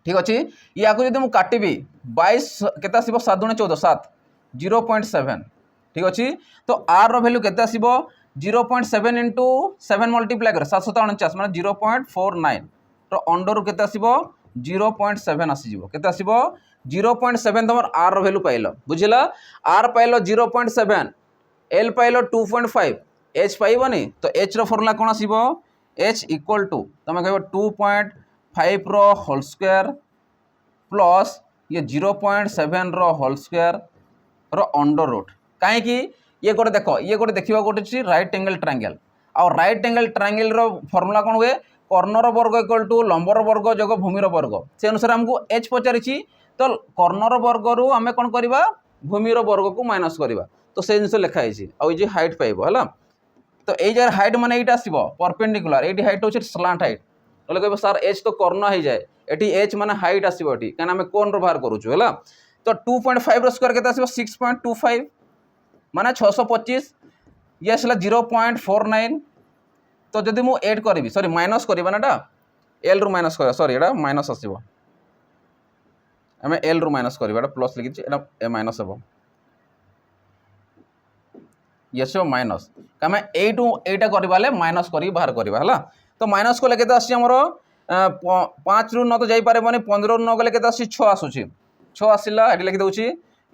A: ठीक अच्छे या जब मुझे काटिबी 22 केते आसीबो 7 दूने 14 7 0.7 ठीक अच्छे तो आर रो वैल्यू केते आसीबो 0.7 इंटू 7 मल्टीप्लाई कर 749 माने 0.49 तो अंडर केते आसीबो 0.7 आसीबो केते आसीबो 0.7 तमर आर रो वैल्यू पाइलो बुझिला आर पाइलो 0.7 एल पाइलो 2.5 एच पाइबनी तो एच रो फॉर्मूला कोन आसीबो एच इक्वल टू तुम कह 2.5 रो होल स्क्वायर प्लस ये 0.7 रो होल स्क्वायर रो अंडर रूट कहीं ये गोटे देख ये गोटे देखा गोटे राइट एंगल ट्रायंगल आ राइट एंगल ट्रायंगल रो फॉर्मूला कौन हुए कर्णर वर्ग इक्वल टू लंबर वर्ग जग भूमिर वर्ग से अनुसार हमको एच पचारि तो कर्णर वर्ग रु आम कौन करवा भूमिर वर्ग को माइनस करवा तो से जिन लिखाई आई हाइट पाइब है तो ये जगह हाइट माने ये आसो परपेंडिकुलर ये हाइट हूँ स्लांट हाइट बोले कह सार एच तो कर्ण हो जाए ये एच माने हाइट आसो ये कहीं आम कोन रो बाहर करूँ है तो 2.5 रो स्क्वायर के 6.25 माने 625 ये आसला 0.49 तो जदि मु एड करी सॉरी माइनस करवा ना एल रु माइनस कर सॉरी एटा माइनस आसो आम एल रु माइनस करवा प्लस लिखी माइनस हे यस माइनस आम एटा करवा माइनस कर बाहर करवा है तो माइनस कले के आमर 5 रु न तो जापारे 15 रु न गले के 6 आसूसी 6 आसला ये लिखिदे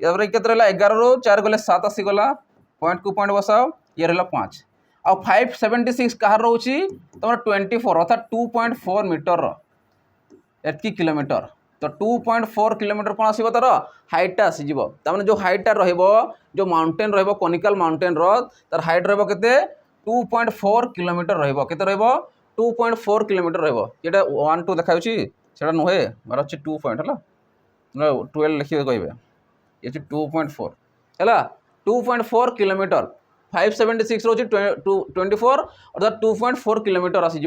A: के 11 रु 4 गले 7 आसीगला पॉइंट को पॉइंट बसाओ ये रहा 5 आ 576 कहार रोची तुम 24 अर्थात 2.4 मीटर एतकी किलोमीटर तो 2.4 किलोमीटर कौन आसो तार हाइटा आसीज तमें जो हाइटा रो माउंटेन रो कोनिकल माउंटेन तार हाइट रे 2.4 किलोमीटर रो 2.4 किलोमीटर रोटा 1 2 देखा से नुहे मार अच्छे 2 पॉइंट है 12 लिखिए कहे ये 2.4 है 2.4 किलोमीटर 576 रोचे 24 अर्थात 2.4 किलोमीटर आसीज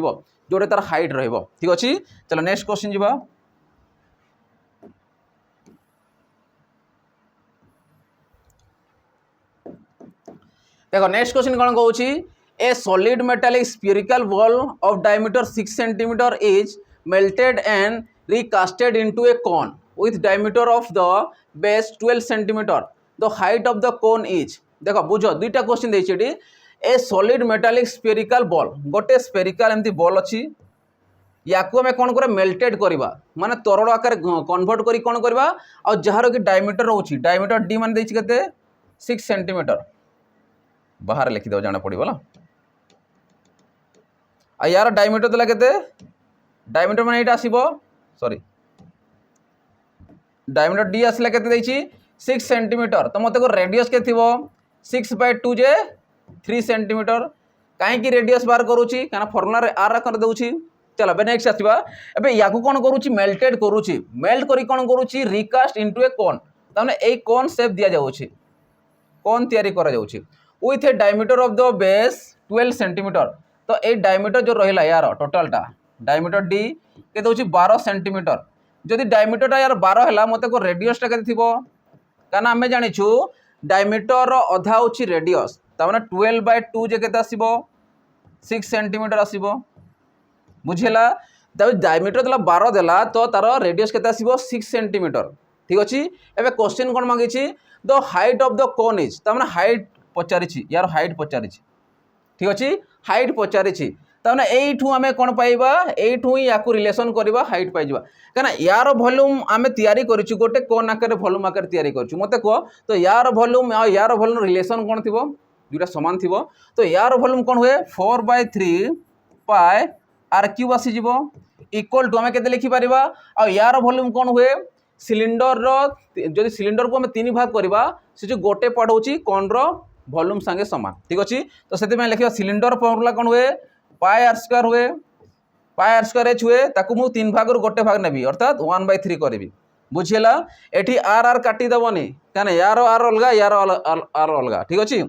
A: जोटे तार हाइट रो ठीक अच्छे चलो नेक्स्ट क्वेश्चन जी देखो नेक्स्ट क्वेश्चन कौन कहूँ ए solid metallic spherical ball of diameter 6 cm is melted and recasted into a cone with diameter of the base 12 cm. The height of the cone is देखो बुझ दुईटा question देछि a solid metallic spherical ball गोटे spherical एमती ball अच्छी या आम कौन कर मेल्टेड करवा माने तरल आकार कन्वर्ट करी कौन करवा आ जार कि डायमीटर रोचे डायमीटर डी मान देछि केते 6 सेंटीमीटर बाहर लिखिदेव जाना पड़ेगा आ यार डायमीटर देला केते डायमीटर माने एटा आसीबो सॉरी डायमीटर डी आसला केते देछि 6 सेंटीमीटर तो मते को रेडियस के थिबो 6/2 जे 3 सेंटीमीटर काहे की रेडियस बार करूची काना फार्मूला रे आर कर दउची चलो बे नेक्स्ट आसीबा एबे याकू कोन करूची मेल्टेड करूची मेल्ट करी कोन करूची रिकास्ट इनटू ए कोन ताने ए कोन शेप दिया जाउची कोन तयारी करा जाउची with a diameter of the base 12 centimetre तो ए डायमीटर जो रहिला यार टोटलटा डायमीटर डी के होची 12 सेंटीमीटर जदि डायमीटरटा यार 12 है मत को रेडियसटा के कारण आम जाचु डायमीटर अधा होची रेडियस तार 12/2 जे के 6 सेंटीमीटर आसो बुझेगा तब डायमीटर देला 12 देला तो तार रेडियस के 6 सेंटीमीटर ठीक अच्छे एवं क्वेश्चन कौन मांगी the height of the cone is तार हाइट पचारि यार हाइट पचारि ठीक अच्छे हाइट पचारि ताने एठू आमे कोन पाइबा एठू ही याकू रिलेशन करबा हाइट पाइबा कना यार वॉल्यूम आमे तयारी करिछु गोटे कोन आकर वॉल्यूम आकर तयारी करिछु मते को तो यार वॉल्यूम आ यार वॉल्यूम रिलेशन कोन थिबो दुटा समान थिबो तो यार वॉल्यूम कोन हुए 4/3 पाई आर क्यूब आसी जिवो इक्वल टू आमे केते लिखि परिबा आ यार वॉल्यूम कोन हुए सिलिंडर रो जदि सिलिंडर को आमे तीन भाग करबा से जो गोटे पार्ट होची कोन रो वॉल्यूम संगे समान ठीक अछि तो सेते में लिखिबा सिलिंडर फॉर्मूला कोन हुए पाई आर स्क्वायर हुए पाई आर स्क्वायर एच हुए ताकू मु तीन भाग गोटे भाग नेबी अर्थात 1/3 करी बुझेगा एठी आर आर काटी दबनी क्या यार आर अलगा यार आर अलगा ठीक अच्छे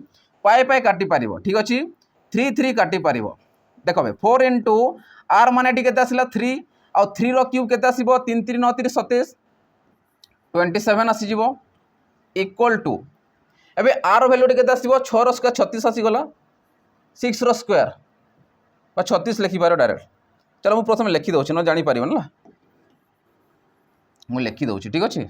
A: पाई पाई काटी पार ठीक अच्छे 3 3 काटी पार देख 4 इंटू आर मान के 3 आउ 3 रो क्यूब के 3 3 9 3 27 27 आसीज इक्वल टू एबे आर भैल्यू के 6 रो स्क्वायर 36 आसीगला 6 रो स्क्वायर 36 लिखिपार डायरेक्ट चलो मुझे प्रथम लिखी दूसरी न जापर ना मुझे लिखी दूसरी ठीक अच्छे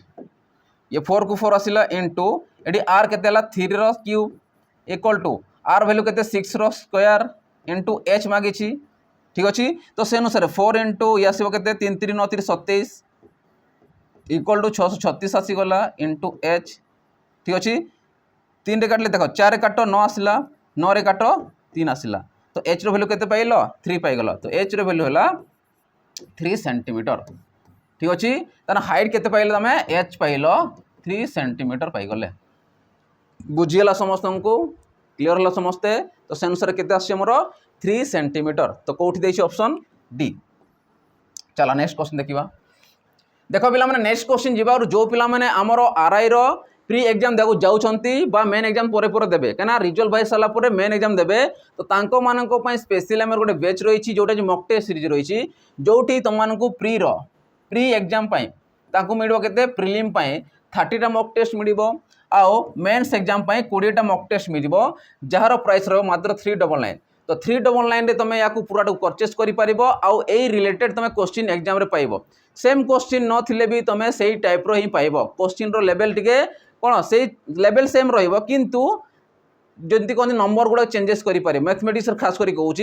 A: ये 4 को 4 आसला इंटू ये आर के 3 रो cube equal to R value के 6 रो स्क्वायर इंटू एच मागी ठीक अच्छे तो से अनुसार 4 इंटू ये आसो के 3 3 9 3 27 इक्वल टू 636 आसीगला इंटू एच ठीक अच्छे 3 रे काटले देख 4 काट 9 आसला 9 रे काट 3 आसला तो एच रो वैल्यू के पाइल 3 पाइगल तो एच रो वैल्यू है 3 सेंटीमीटर ठीक अच्छे तार हाइट के पाइल तुम एच पाइल 3 सेंटीमीटर पाइगले बुझीगला समस्त को क्लीयर है समस्ते तो से अनुसार के 3 सेंटीमीटर तो कौटी देछि ऑप्शन डी चला नेक्स्ट क्वेश्चन देखा देख पिला माने नेक्स्ट क्वेश्चन जीवा जो पिला माने आमर आरआई रो प्री एग्जाम देखो जाउछंती बा मेन एग्जाम परे परे देबे कना रिजल्ट भाई साला परे मेन एग्जाम देबे तो तांको मानको पय स्पेशल हमर गोटे बैच रहिछि जोटा जे मॉक टेस्ट सीरीज रहिछि जोठी तुम मानको प्री एग्जाम पय तांको मिलबो केते प्रीलिम पय 30 टा मॉक टेस्ट मिलिबो आओ मेंस एग्जाम पय 20 टा मॉक टेस्ट मिलिबो जहार प्राइस रहो मात्र 399 तो 399 रे तुम याकू पूरा परचेस करि परिबो आउ ए रिलेटेड तुम क्वेश्चन एग्जाम रे पाइबो सेम क्वेश्चन न थिले भी तुम सेही टाइप रो ही पाइबो क्वेश्चन रो लेवल टिके कौन से लेवल सेम रु जमी कहते नंबर गुड़ा चेंजेस करें मैथमेटिक्स खास कर कहूँ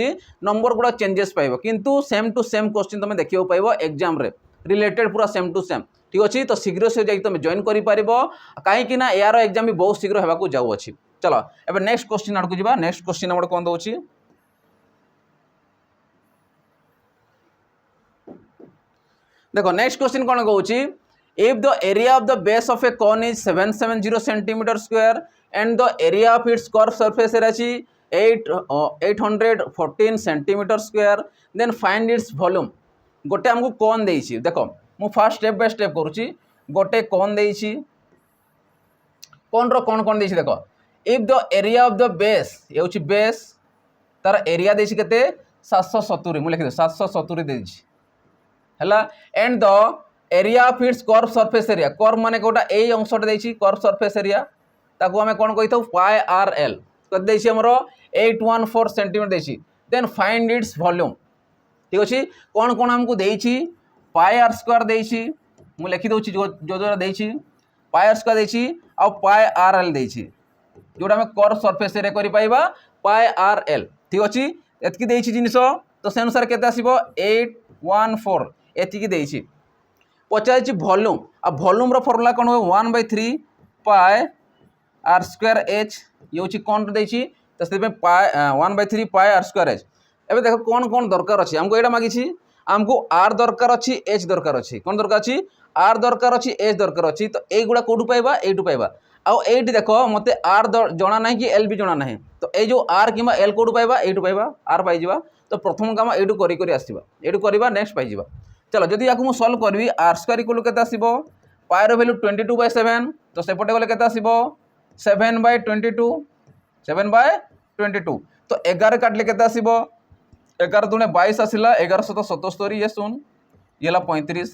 A: नंबर गुड़ा चेंजेस पाइब किंतु सेम टू सेम क्वेश्चन तुम देखा पाइब एग्जाम रे रिलेटेड पूरा सेम टू सेम ठीक अच्छे तो शीघ्र से जाकि तुम जॉइन कर कहीं यार एग्जाम भी बहुत शीघ्र होगा जाऊँगी चलो एबे नेक्स्ट क्वेश्चन आड़ को जा नेक्स्ट क्वेश्चन आम कौन दौर देखो नेक्स्ट क्वेश्चन कौन कहूँ if the area of the base of a cone is 770 centimeter square and the area of its curved surface area is 814 centimeter square then find its volume गोटे हमको कोन देइछि देखो मु फास्ट स्टेप बाय स्टेप करूछि गोटे कोन देइछि कोन रो कोन देइछि देखो if the area of the base ये होछि base तार area देइछि केते 770 मु लिखि दे 770 देइछि हला and the area of its curve surface area curve माने कोटा ए अंशटा देछि कर्व सरफेस एरिया ताकू हमें कोन कहिथौ पाई आर एल कत देछि हमरो 814 सेंटीमीटर देछि देन फाइंड इट्स वॉल्यूम ठीक अछि कोन कोन हमकु देछि पाई आर स्क्वायर देछि मु लिखि दउछि जो देछि पाई आर स्क्वायर देछि आ पाई आर एल देछि जोटा हमें कर्व सरफेस एरिया करि पाइबा पाई आर एल ठीक अछि एतकी देछि जिनिस तो से अनुसार केते आसीबो 814 एतकी देछि पचार वॉल्यूम आ वॉल्यूम रो फॉर्मूला कौन हो 1/3 पाई आर स्क्वायर एच ये हूँ कौन देछि तो से 1/3 पाई आर स्क्वायर एच एबे देखो कौन कौन दरकार अच्छी हमको यहाँ मागी आमको आर दरकार अच्छी एच दरकार अच्छी कौन दरकार अच्छी आर दरकार अच्छी एच दरकार अच्छी तो युवा कौटू पाइबा एटू पाइबा आउ एट देख मत आर जना ना कि एल भी जना ना तो ये जो आर कि एल कौटू पाइबा एटू पाइबा आर पाइबा तो प्रथम काम एटू करी आसवा एटू करवा नेक्स्ट पाइबा चलो जदि या सल्व करी आर स्क्वायर इक्वल के पाई रो वैल्यू 22/7 तो सेपटे गले के 7/22 7/22 तो 11 काटले के 11 दूने 22 आसला 1177 ये सुन ये 35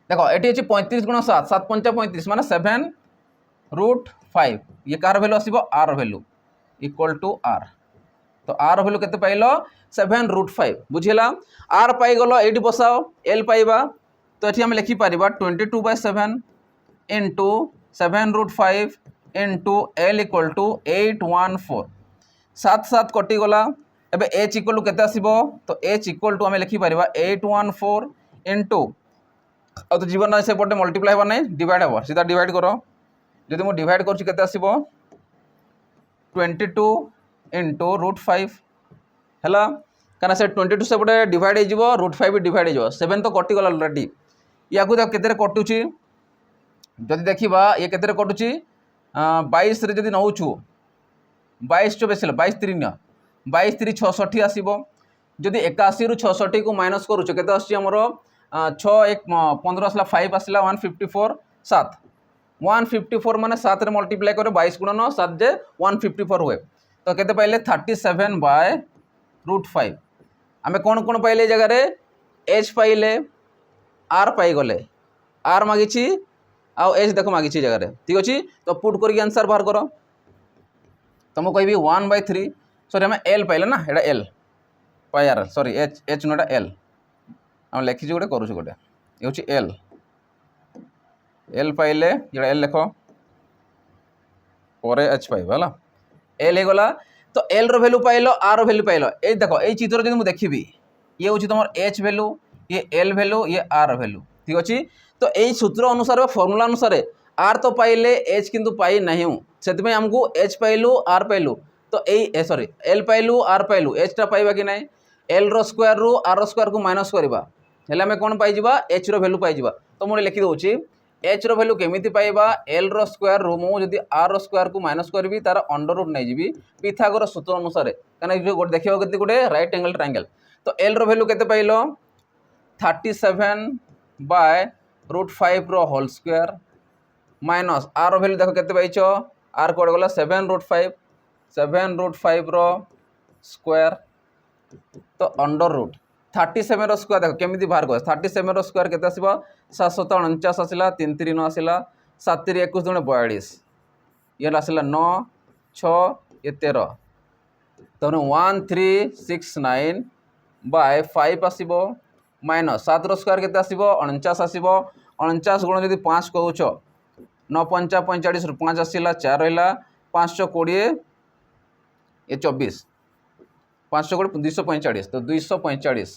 A: देखो ये 35 गुण 7 7 पंचा 35 माने 7√5 ये कार वैल्यू आसीबो R value equal to R तो आर वैल्यू केते पाइलो 7√5 बुझिला आर पाई गलो एटी बसाओ एल पाइबा तो एठी हम लिखि पारिबा 22/7 into 7√5 into L equal to 814 7 7 कटि गला एबे एच इक्वल टू केते आसीबो तो एच इक्वल टू हम लिखि पारिबा 814 इनटू तो जीवन से पटे मल्टीप्लाई हो नहीं डिवाइड हो सीधा डिवाइड करो जदि मु डिवाइड करछि केते आसीबो 22 इनटू √5 हैला काना से 22 से पटे डिवाइड हो जिवो √5 भी डिवाइड हो जिवो 7 तो कटि गला ऑलरेडी या को केते कटुची जदि देखिबा ये केते कटुची 22 रे जदि नउछु 22 चो बेसिल 22 3 न 22 3 66 आसीबो जदि 81 रु 66 को माइनस करूछु केते आसी हमरो 6 1 15 आसला 5 आसला 154 7 154 माने 7 रे मल्टीप्लाई करे 22 गुणन 7 जे 154 हुए तो केते पाइले 37/√5 आमे कोन कोन पाइले जगह रे एच पाइले आर पाई गले आर मागिछि आ एच देखो मागिछि जगह रे ठीक अछि तो पुट करके आंसर बाहर करो तो मु कहबी 1/3 सॉरी हम एल पाइले ना एडा एल पाई आर सॉरी एच एच नोटा एल हम लिखि गोटे करूँ गोटे ये हूँ एल एल पाइले ये एल लिख पर एच पाइबा है एल हो गला तो एल रो वैल्यू पाइलो आर रो वैल्यू पाइलो ये देखो ये चित्र जब मुझे देखी ये हूँ तुम एच वैल्यू ये एल वैल्यू ये आर वैल्यू ठीक अच्छे तो यही सूत्र अनुसार फर्मूला अनुसार आर तो पाइले एच किंतु पाई नहीं से आमको एच पाइलु आर पाइलु तो यही सॉरी एल पाइलु आर पाइलु एचटा पाइबा कि नहीं एल रो स्क्वायर रु आर रो स्क्वायर को माइनस करवा हेले आम कौन पाइबा एच रो वैल्यू पाइबा तो मुझे लिखि दूसरी एच रो वैल्यू केमिति पाइबा एल रो स्क्वायर रु मु जदि आर रो स्क्वायर को माइनस करी तार अंडर रूट नहीं जी पिथागोरस सूत्र अनुसार कहीं गोटे देखिए केते गोटे राइट एंगल ट्रायंगल तो एल रो वैल्यू केते पाइलो 37/√5 रो होल स्क्वायर माइनस आर रो वैल्यू देखो केते पाइछो आर कोड गला 7√5 रो स्क्वायर तो अंडर रूट 37 रो स्क्वायर देखो केमिति बाहर कर 37 रो स्क्वायर केते आसीबो 749 आसिला 3 3 9 आसिला 7 3 21 दुणे 42 ये आसिला 9 6 ये 13 तो 1369/5 आसीबो माइनस 7 रो स्क्वायर केते आसीबो 49 आसीबो 49 गुण जदि 5 कहूछ 9 5 45 रु 5 आसिला 4 रहिला 520 ये 24 500 को 245 तो 245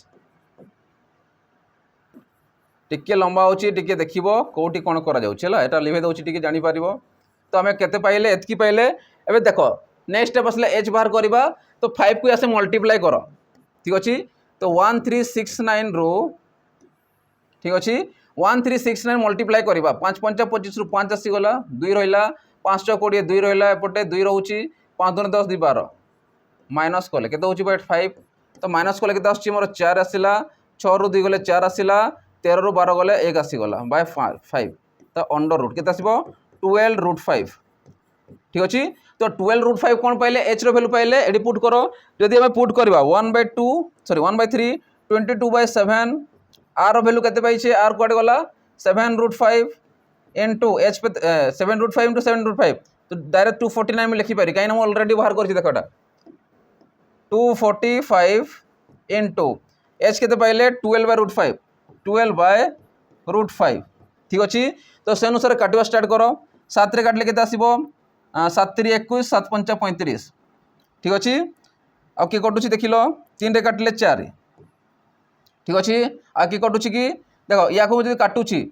A: टिके लंबा होची टिके देखिबो कोठी कोन करा जाउछ हला एटा लिखे दउची टिके जानि पारिबो तो हमें केते पाइले एतकी पाइले एबे देखो नेक्स्ट स्टेप असले h बाहर करबा तो 5 को ऐसे मल्टीप्लाई करो ठीक अछि तो 1369 रो ठीक अछि 1369 मल्टीप्लाई करबा 5 5 25 रु 5 आसी गला 2 रहिला 520 2 रहिला एपटे 2 रहउची 5 2 10 2 12 माइनस कले केते होची बाय 5 तो माइनस कले केते आछी मोर 4 आसिला 6 रु 2 गले 4 आसिला 13 रु 12 गले 1 आसी गला बाय 5 तो अंडर रूट केते आसीबो 12√5 ठीक अछि तो 12√5 कोन पाइले h रो वैल्यू पाइले एडी पुट करो जदि हम पुट करबा 1/2 सॉरी 1/3 22/7 r रो वैल्यू केते पाइछे r कोड गला 7√5 इनटू h पे 7√5 इनटू 7√5 तो डायरेक्ट 249 में लिखि पारि काई ना ऑलरेडी बाहर करछि देखोटा 245 इनटू h केते पाइले 12/√5 ठीक अछि तो से अनुसार काटवा स्टार्ट करो 7 रे काटले केते आसीबो 7 3 21 7 5 35 ठीक अछि आ की कटुछि देखिलो 3 रे काटले 4 ठीक अछि आ की कटुछि कि देखो या को जदि काटुछि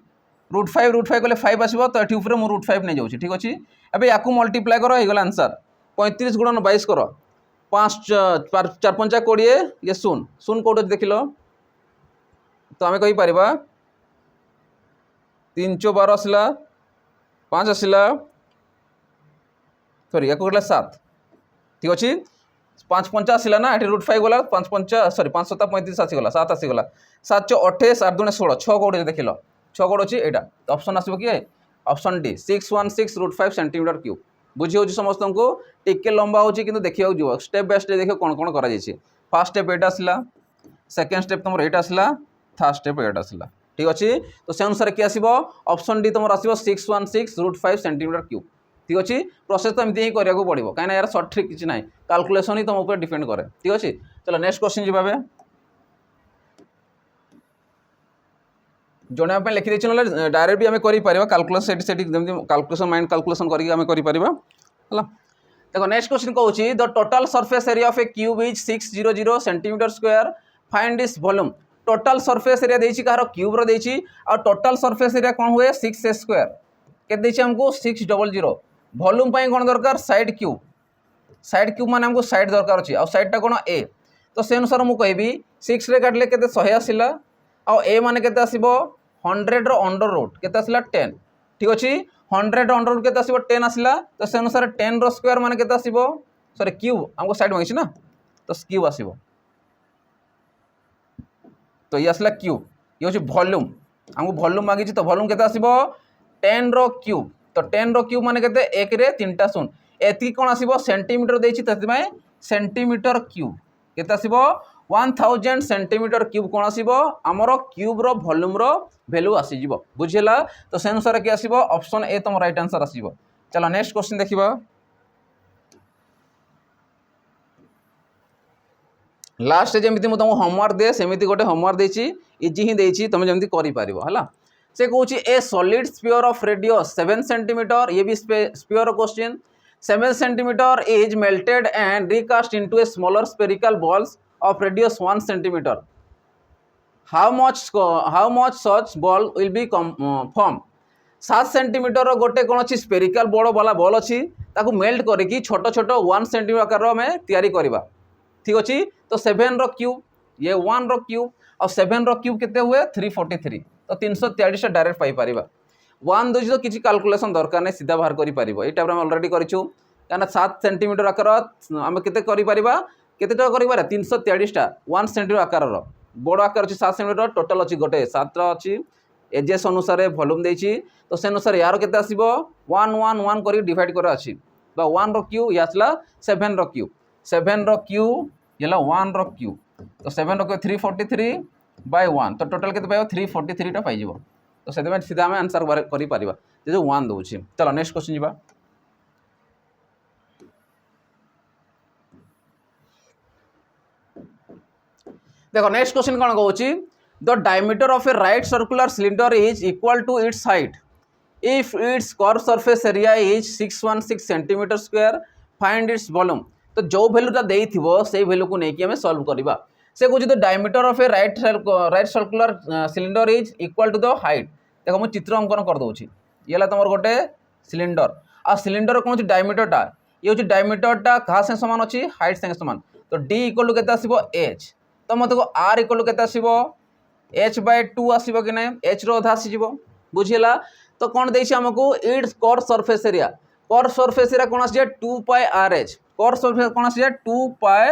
A: √5 कले 5 आसीबो तो एठी ऊपर मु √5 नै जाउछि ठीक अछि एबे याकू मल्टीप्लाई करो हे गेला आंसर 35 गुणन 22 करो 5 4 5 20 ये शून कोड देखिलो तो आमे कहि परिबा 3 4 12 आसिला 5 आसिला सॉरी या कोला 7 ठीक अछि 5 5 आसिला ना एठी √5 गला 5 5 सॉरी 5 7 35 आसी गला 7 आसी गला 7 4 28 8 2 16 6 कोड देखिलो 6 कोड अछि एटा तो ऑप्शन आसीबो कि ऑप्शन डी 616√5 सेंटीमीटर क्यूब बुझी हो समस्त को टिके लंबा होची किंतु देखियो जो स्टेप बाय स्टेप देखियो कोन कोन करा जायछि फास्ट स्टेप एट आसला सेकेंड स्टेप तुम एट आसला थर्ड स्टेप एट आसला ठीक अच्छे तो से अनुसार किए आसो ऑप्शन डी तुम आसो 616 √5 सेंटीमीटर क्यूब ठीक अच्छे प्रोसेस तो एमती ही कराया पड़ो कहीं यार सठिक किसी ना कैलकुलेशन ही तुम ऊपर डिपेंड करे ठीक अच्छे चलो नेक्स्ट क्वेश्चन जी जन लिखी देखिए डायरेक्ट भी आम कर कैलकुलेशन कैलकुलेशन माइंड कैलकुलेशन करके देखो नेक्स्ट क्वेश्चन कहूँ the total surface area of a cube is 600 centimetre square find its volume total surface area देछि कहार क्यूब रो देछि और टोटल सरफेस एरिया कौन हुए 6 स्क्वायर के देछि हमको 600 वॉल्यूम पाई कौन दरकार साइड क्यूब माने हमको साइड दरकार अछि और साइड टा कौन ए तो से अनुसार मु कहबी 6 रे काटले केते 100 आसिला और ए माने केते आसीबो 100 रो अंडर रूट केते आसिला 10 ठीक अछि 100 रो अंडर रूट केते आसीबो 10 आसिला तो से अनुसार 10 रो स्क्वायर माने केते आसीबो सॉरी क्यूब हमको साइड मांगिछि ना तो क्यूब आसीबो तो ये आसला क्यूब ये हूँ वॉल्यूम हमको वॉल्यूम मांगी तो वॉल्यूम केते आसीबो 10 रो क्यूब तो 10 रो क्यूब माने केते 1 रे 3टा शून एति कोन आसीबो सेंटीमीटर देछि तथिमाय सेंटीमीटर क्यूब केते आसीबो 1000 सेंटीमीटर क्यूब कोन आसीबो हमरो क्यूब रो वॉल्यूम रो वैल्यू आसी जिवो बुझिला तो से अनुसार के आसीबो ऑप्शन ए तुम राइट आंसर आसीबो चलो नेक्स्ट क्वेश्चन देखिबा लास्ट जमी मुझे होमवर्क दे सेमती गोटे होमवर्क देची इजी ही देची तुम जमी कर से कौन a solid sphere of radius 7 centimeter ये भी sphere question 7 centimeter is melted and recast into a smaller spherical balls of radius 1 centimeter how much such ball will be form 7 centimeter गोटे कौन अच्छी स्पेरिकल बड़ वाला बॉल अच्छी ताकू melt करके छोट छोट 1 सेंटीमीटर आकार में तैयारी करवा ठीक अच्छे तो 7 रो क्यूब ये 1 रो क्यूब और 7 रो क्यूब केते हुए 343 तो 343 डायरेक्ट पाई परिबा 1 2 तो किसी कैलकुलेशन दरकार नहीं सीधा बाहर करि परिबो एटा हम ऑलरेडी करिछु काना 7 सेंटीमीटर आकार हम केते करि परिबा केतेटा करि पारे 343 टा 1 सेंटीमीटर आकार रो बड़ आकार अछि 7 सेंटीमीटर टोटल अछि गोटे 7 रो अछि एजेस अनुसार वॉल्यूम देछि तो से अनुसार यार केते आसीबो 1 1 1 करि डिवाइड कर अछि बा 1 रो क्यूब यासला 7 रो क्यूब 7 रो क्यूब ये 1 रो क्यूब तो 7 रो क्यूब 343 बाय 1 तो टोटल केते पाइबो 343 टा पाइजिवो तो सेते में सीधा हम आंसर करि परिबा जे 1 दोछि चलो नेक्स्ट क्वेश्चन जिबा देखो नेक्स्ट क्वेश्चन कोन कहूची the diameter of a right circular cylinder is equal to its height if its curve surface area is 616 centimetre square find its volume तो जो वैल्यूटा देइथिबो से वैल्यू को नेकी हमें सॉल्व करबा से कहूँ the diameter of a right circular cylinder is equal to the height देखो मुझे चित्र अंकन कर दूची ये तुम गोटे सिलेंडर आ सिलेंडर कौन डायमीटरटा ये हूँ डायमीटरटा क्या संगे सामान अच्छी हाइट संगे सामान तो डी इक्वल टू केते आसीबो एच तो मत को आर इक्वल टू केते आसीबो एच बाय 2 आसीबो कि नहीं एच रो अधा आसीबो बुझिला तो कौन देछि हमको इट्स कर्व सरफेस एरिया कौन आसी 2 पाई आर एच कर्व सरफेस कौन आसी 2 पाई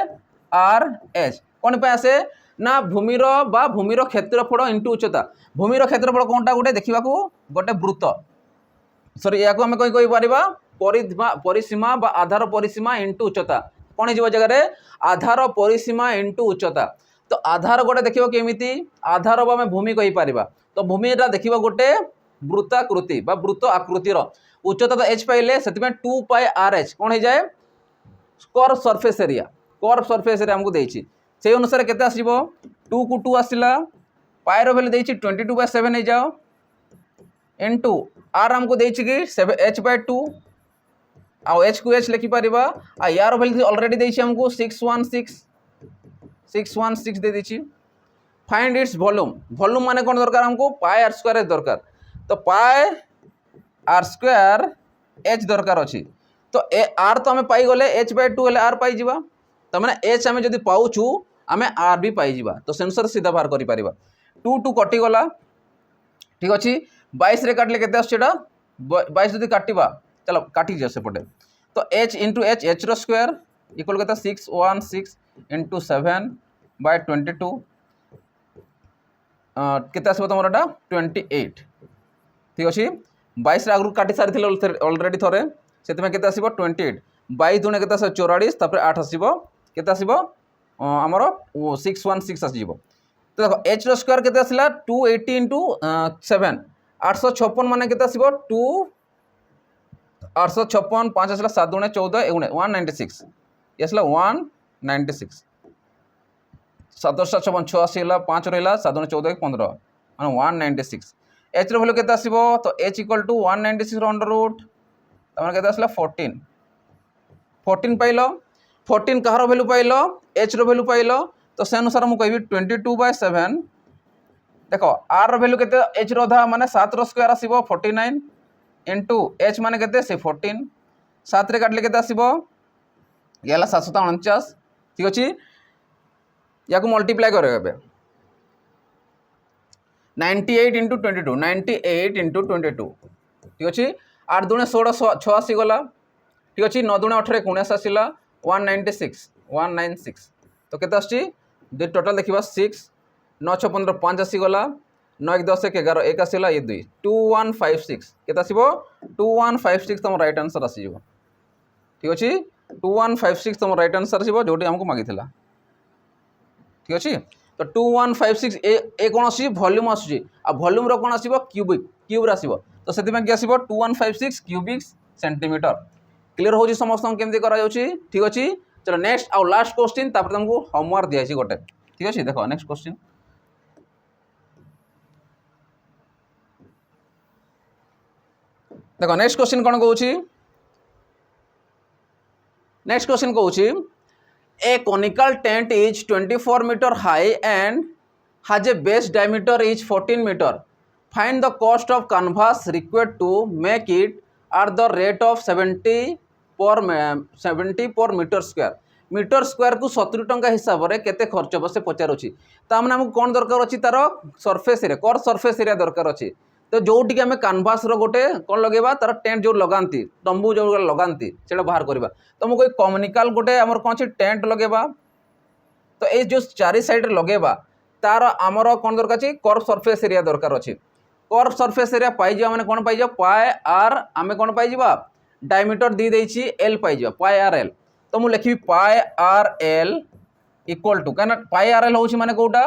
A: आर एच कौन पे आसे ना भूमिर क्षेत्रफल इंटू उच्चता भूमिर क्षेत्रफल कौनटा गोटे देखा गोटे वृत्त सॉरी या आम कहीं कहीपर परिसीमा बा आधार परिसीमा इंटू उच्चता कौन हो जगह आधार परिसीमा इंटू उच्चता तो आधार गोटे देखो केमिति आधार आम भूमि कहीपर तो भूमिटा देखा गोटे वृत्ताकृति बा वृत्त आकृतिर उच्चता तो एच पाइले से 2 पाई आर एच कौन हो जाए कर्व सरफेस एरिया हमको देछि से अनुसार केते आसीबो 2 को 2 आसिला पाई रो वैल्यू देछि 22/7 हे जाओ इनटू आर हमको देछि कि h/2 आ h को h लिखि परिबा आ यार वैल्यू ऑलरेडी देछि हमको 616 दे देछि फाइंड इट्स वॉल्यूम माने कोन दरकार हमको पाई आर स्क्वायर दरकार तो पाई आर स्क्वायर h दरकार अछि तो आर तो हमें पाई गले h/2 हेले आर पाई जिबा तो मैंने एच आम जब पाऊँ आम आर भी पाई तो सेंसर सीधा बाहर कर 2 कटिगला ठीक अच्छे 22 रे काटले केते आछेटा 22 जदि काटिबा चलो काटी जा सेपटे तो एच इंटू एच रो स्क्वायर इक्वल केते 616 इंटू 7 बाय 22 केते आसबो तुमरटा 28 ठीक अच्छे 22 रे आगु काटी सारी ऑलरेडी थरे से केते आसबो 28 22 दुणे केते 44 तापर 8 आसबो केते आसबो आमर 616 आसीज। तो देख एच स्क्वायर केते आसला 280 इंटू 7 856 माने केते आसीबो 2 856 5 आसला 7 गुणे 14 1 196 ये आसला 196 756 6 आसीला 5 रहिला 7 गुणे 14 15 माने 196 एच रो वैल्यू केते आसीबो तो एच इक्वल टू 196 रो अंडर रूट तमने केते आसला 14 पाइलो 14 कहार वैल्यू पाइलो एच रो वैल्यू पाइलो तो से अनुसार मु कहबी 22/7 देखो आर रो वैल्यू केते एच रो धा माने 7 रो स्क्वायर आसीबो 49 इंटू एच माने केते से 14 7 रे काटले केते आसीबो ये 749 ठीक अछि या को मल्टीप्लाई करे एबे 98 इंटू 22 98 इंटू 22 ठीक अछि 8 दुणे 16 6 आसी गला ठीक अछि 9 दुणे 18 19 आसीला 196 तो केते आछि दे टोटल देखिबा 6 9 6 15 5 आसी गला 9 1 10 1 11 1 आसीला ये 2 2156 केते आसीबो 2156 तम राइट आंसर आसी जबो ठीक अछि 2156 तम राइट आंसर आसीबो जोटी हमको मागिथिला ठीक अछि तो 2156 ए कोन आसी वॉल्यूम आसी आ वॉल्यूम रो कोन आसीबो क्यूब आसीबो तो सेति में कि आसीबो 2156 क्यूबिक सेंटीमीटर क्लियर हो समस्त केमती करा जाउची ठीक अछि चलो नेक्स्ट आउ लास्ट क्वेश्चन तापर तुमको होमवर्क दिया छी गोटे ठीक अछि देखो नेक्स्ट क्वेश्चन देखो नेक्स्ट क्वेश्चन कोन कहउची नेक्स्ट क्वेश्चन कहउची a conical tent is 24 metre high and has a base diameter is 14 meter find the cost of canvas required to make it at the rate of 70 per meter square को 70 टंका हिसाब रे केते खर्च हो से पचार अछि तामने हमको कोन दरकार अछि तार surface area curved surface area दरकार अछि तो जोटी के हमें कैनवास रो गोटे कोन लगेबा तार टेंट जो लगांती तंबू जो लगांती सेटा बाहर करबा तो हम कोई कम्युनिकल गोटे हमर कोन अछि टेंट लगेबा तो ए जो चारि साइड रे लगेबा तार आमर कोन दरकार अछि कर्व सरफेस एरिया दरकार अछि कर्व सरफेस एरिया पाई जा माने कोन पाई जा पाई आर आमे कोन पाई जिबा डायमीटर दी देछि एल पाई जा पाई आर एल तो मु लिखि pi R L equal to काना पाई आर एल होछि माने कोटा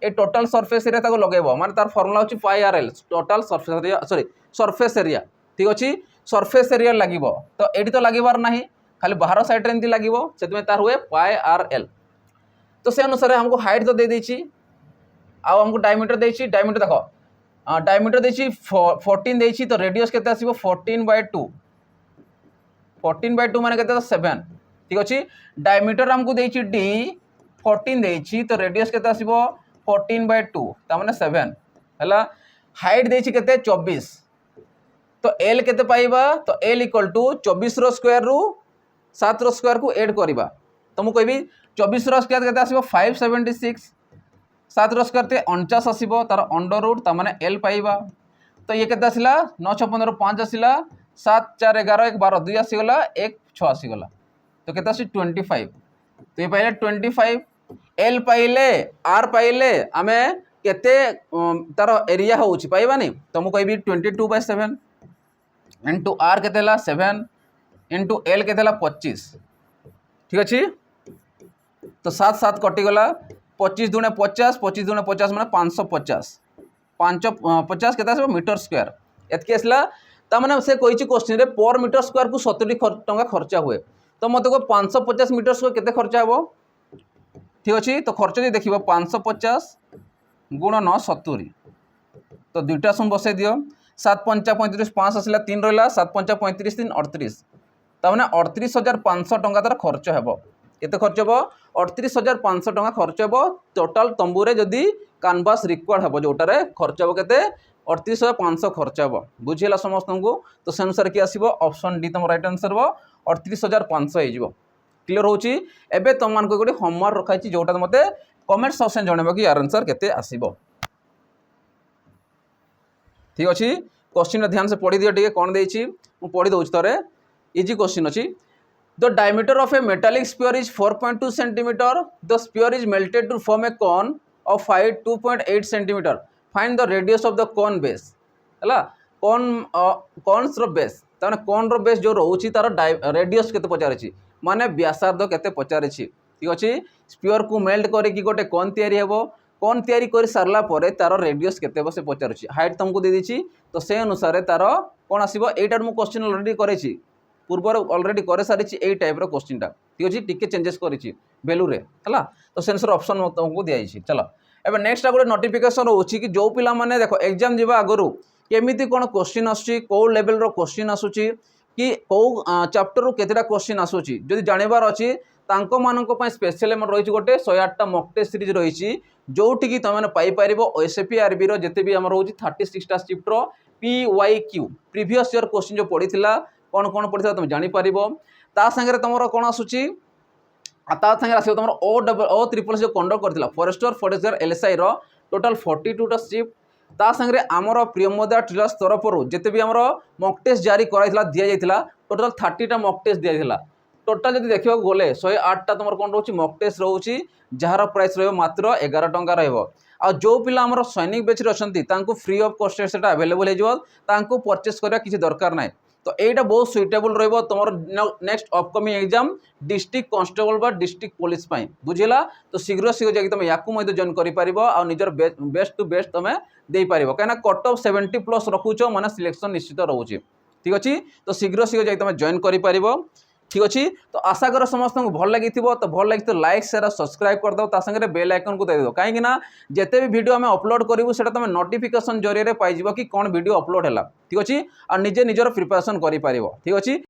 A: ए टोटल सरफेस एरिया ताको लगेबो माने तार फार्मूला होछि pi R L total surface area sorry surface area ठीक अछि सरफेस एरिया लागिबो तो एडी तो लागिबार नाही खाली बाहर साइड रे एंती लागिबो सेतमे तार हुए पाई आर एल तो से अनुसार हमको हाइट तो दे देछि आ हमको डायमीटर देछि डायमीटर देखो डायमीटर देछि 14 देछि तो रेडियस केते आसीबो 14/2 14/2 माने केते 7 ठीक अछि डायमीटर हमको देछि d 14 देछि तो रेडियस केते आसीबो 14/2 ता माने 7 हला हाइट देछि केते 24 तो l केते पाइबा तो l इक्वल टू 24 रो स्क्वायर रु 7 रो स्क्वायर को ऐड करबा तो मु कहबी 24 रो स्क्वायर केते आसीबो 576 7 रो स्क्वायर ते 49 आसीबो तार अंडर रूट ता माने l पाइबा तो ये केते आसीला 9 6 15 5 आसीला 7 4 11 1 12 2 आसी गला 1 6 आसी गला तो केते आसी 25 तो ये पाइले 25 l पाइले r पाइले आमे केते तार एरिया होउची पाइबानी तो मु कहबी 22/7 इनटू r केतेला 7 इनटू l केतेला 25 ठीक अछि तो 7 7 कटि गला 25 दुणे 50 25 दुणे 50 माने 550 550 केता से मीटर स्क्वायर एतके असला ता माने से कोइची क्वेश्चन रे पर मीटर स्क्वायर को 70 टंका खर्चा हुए तो मते को 550 मीटर स्क्वायर केते खर्चा हबो ठीक अछि तो खर्च जे देखिबो 550 गुण 9 70 तो दुईटा सम बसे दियो 7 5 35 5 आसला 3 रहला 7 5 35 3 38 ता माने 38500 टंका तार खर्च हेबो केते खर्च हेबो 38500 टंका खर्च हेबो टोटल तंबू रे जदी कैनवास रिक्वायर्ड हेबो जोटारे खर्च हेबो केते 38500 खर्च हेबो बुझिला समस्त को तो से अनुसार की आसीबो ऑप्शन डी तम राइट आंसर हेबो 38500 हे जिवो क्लियर होची एबे तम मान को गोटे होमवर्क रखाइची जोटा मते कमेंट सेक्शन जणेबो कि यार आंसर केते आसीबो ठीक अछि क्वेश्चन ध्यान से पढ़ी दियो टिके कोन देइची मु पढ़ी दउछ तरे इजी क्वेश्चन अछि The diameter of a metallic sphere is 4.2 cm. The sphere is melted to form a cone of height 2.8 cm. Find the radius of the cone base. हला cones रो base ताने cone रो base जो रहउची तार radius केते पचारछि माने व्यासार्ध केते पचारछि ठीक अच्छे spear को मेल्ट करके गोटे कौन तैयारी हेबो कौन तैयारी कर सारला परे तार रेडियस केते से पचारुछि हाइट तुमको दे देछि तो से अनुसार तार कौन आसीबो एटार मु क्वेश्चन ऑलरेडी करेछि पूर्वर ऑलरेडी करे सारिछि एई टाइप रो क्वेश्चन टा ठीक अछि टिके चेंजेस करिछि वैल्यू रे हला तो सेंसर ऑप्शन तुमको दिया जाइछि चलो एबे नेक्स्ट गोटे नोटिफिकेशन होछि कि जो पिला माने देखो एग्जाम जिबा आगरु केमिति कोन क्वेश्चन आसुछि को लेवल रो क्वेश्चन आसुछि कि को चैप्टर रो केतेटा क्वेश्चन आसुछि जदि जानिबार अछि तांको मानको पय स्पेशल एमर रहिछि गोटे 108 टा मॉक टेस्ट सीरीज रहिछि जोठी कि तमने पाई परिबो एसएपीआरबी रो जते भी हमर होछि 36 टा शिफ्ट रो पीवाईक्यू प्रीवियस ईयर क्वेश्चन जो पडिथिला कोन कोन पडिथिला तुम जानि परिबो ता संगे तमरो कोन आसुछि ता संगे आसीबो तमरो ओ ट्रिपल जो कंडक्ट करथिला फॉरेस्टर एलएसआई रो टोटल 42 टा शिफ्ट ता संगे आमर प्रियमोदा ट्रेलर्स तरफरु जते भी हमर मॉक टेस्ट जारी कराइथिला दिया जाइथिला टोटल 30 टा मॉक टेस्ट दिया जाइथिला टोटाल जब देखा गले 108 टा तुम कौन रोचे मॉक टेस्ट रोचे जार प्राइस मात्र 11 टंका आ जो पिला हमर सैनिक बैच अच्छा फ्री ऑफ कॉस्ट से अवेलेबल हो परचेस करवा किसी दरकार ना तो यहाँ बहुत सुइटेबल रो तुम next upcoming exam district constable बा डिस्ट्रिक्ट पुलिस बुझेगा तो शीघ्र शीघ्र जाकि तुम या जॉइन कर निजर बेस्ट टू बेस्ट तुम दे पार कहीं कट ऑफ 70+ रखुच माने सिलेक्शन निश्चित रोचे ठीक अच्छे तो शीघ्र शीघ्र जाकि तुम जॉइन कर ठीक अच्छे तो आशा कर समस्त को भल लगी तो भल लगी तो लाइक शेयर सब्सक्राइब करदो सागे बेल आइकन को देदो कहीं जिते भी वीडियो आम अपलोड करूँ से तुम नोटिफिकेशन जरिए पाइज कि कौन वीडियो अपलोड है ठीक अच्छे और निजे निजर प्रिपरेशन कर ठीक अच्छे।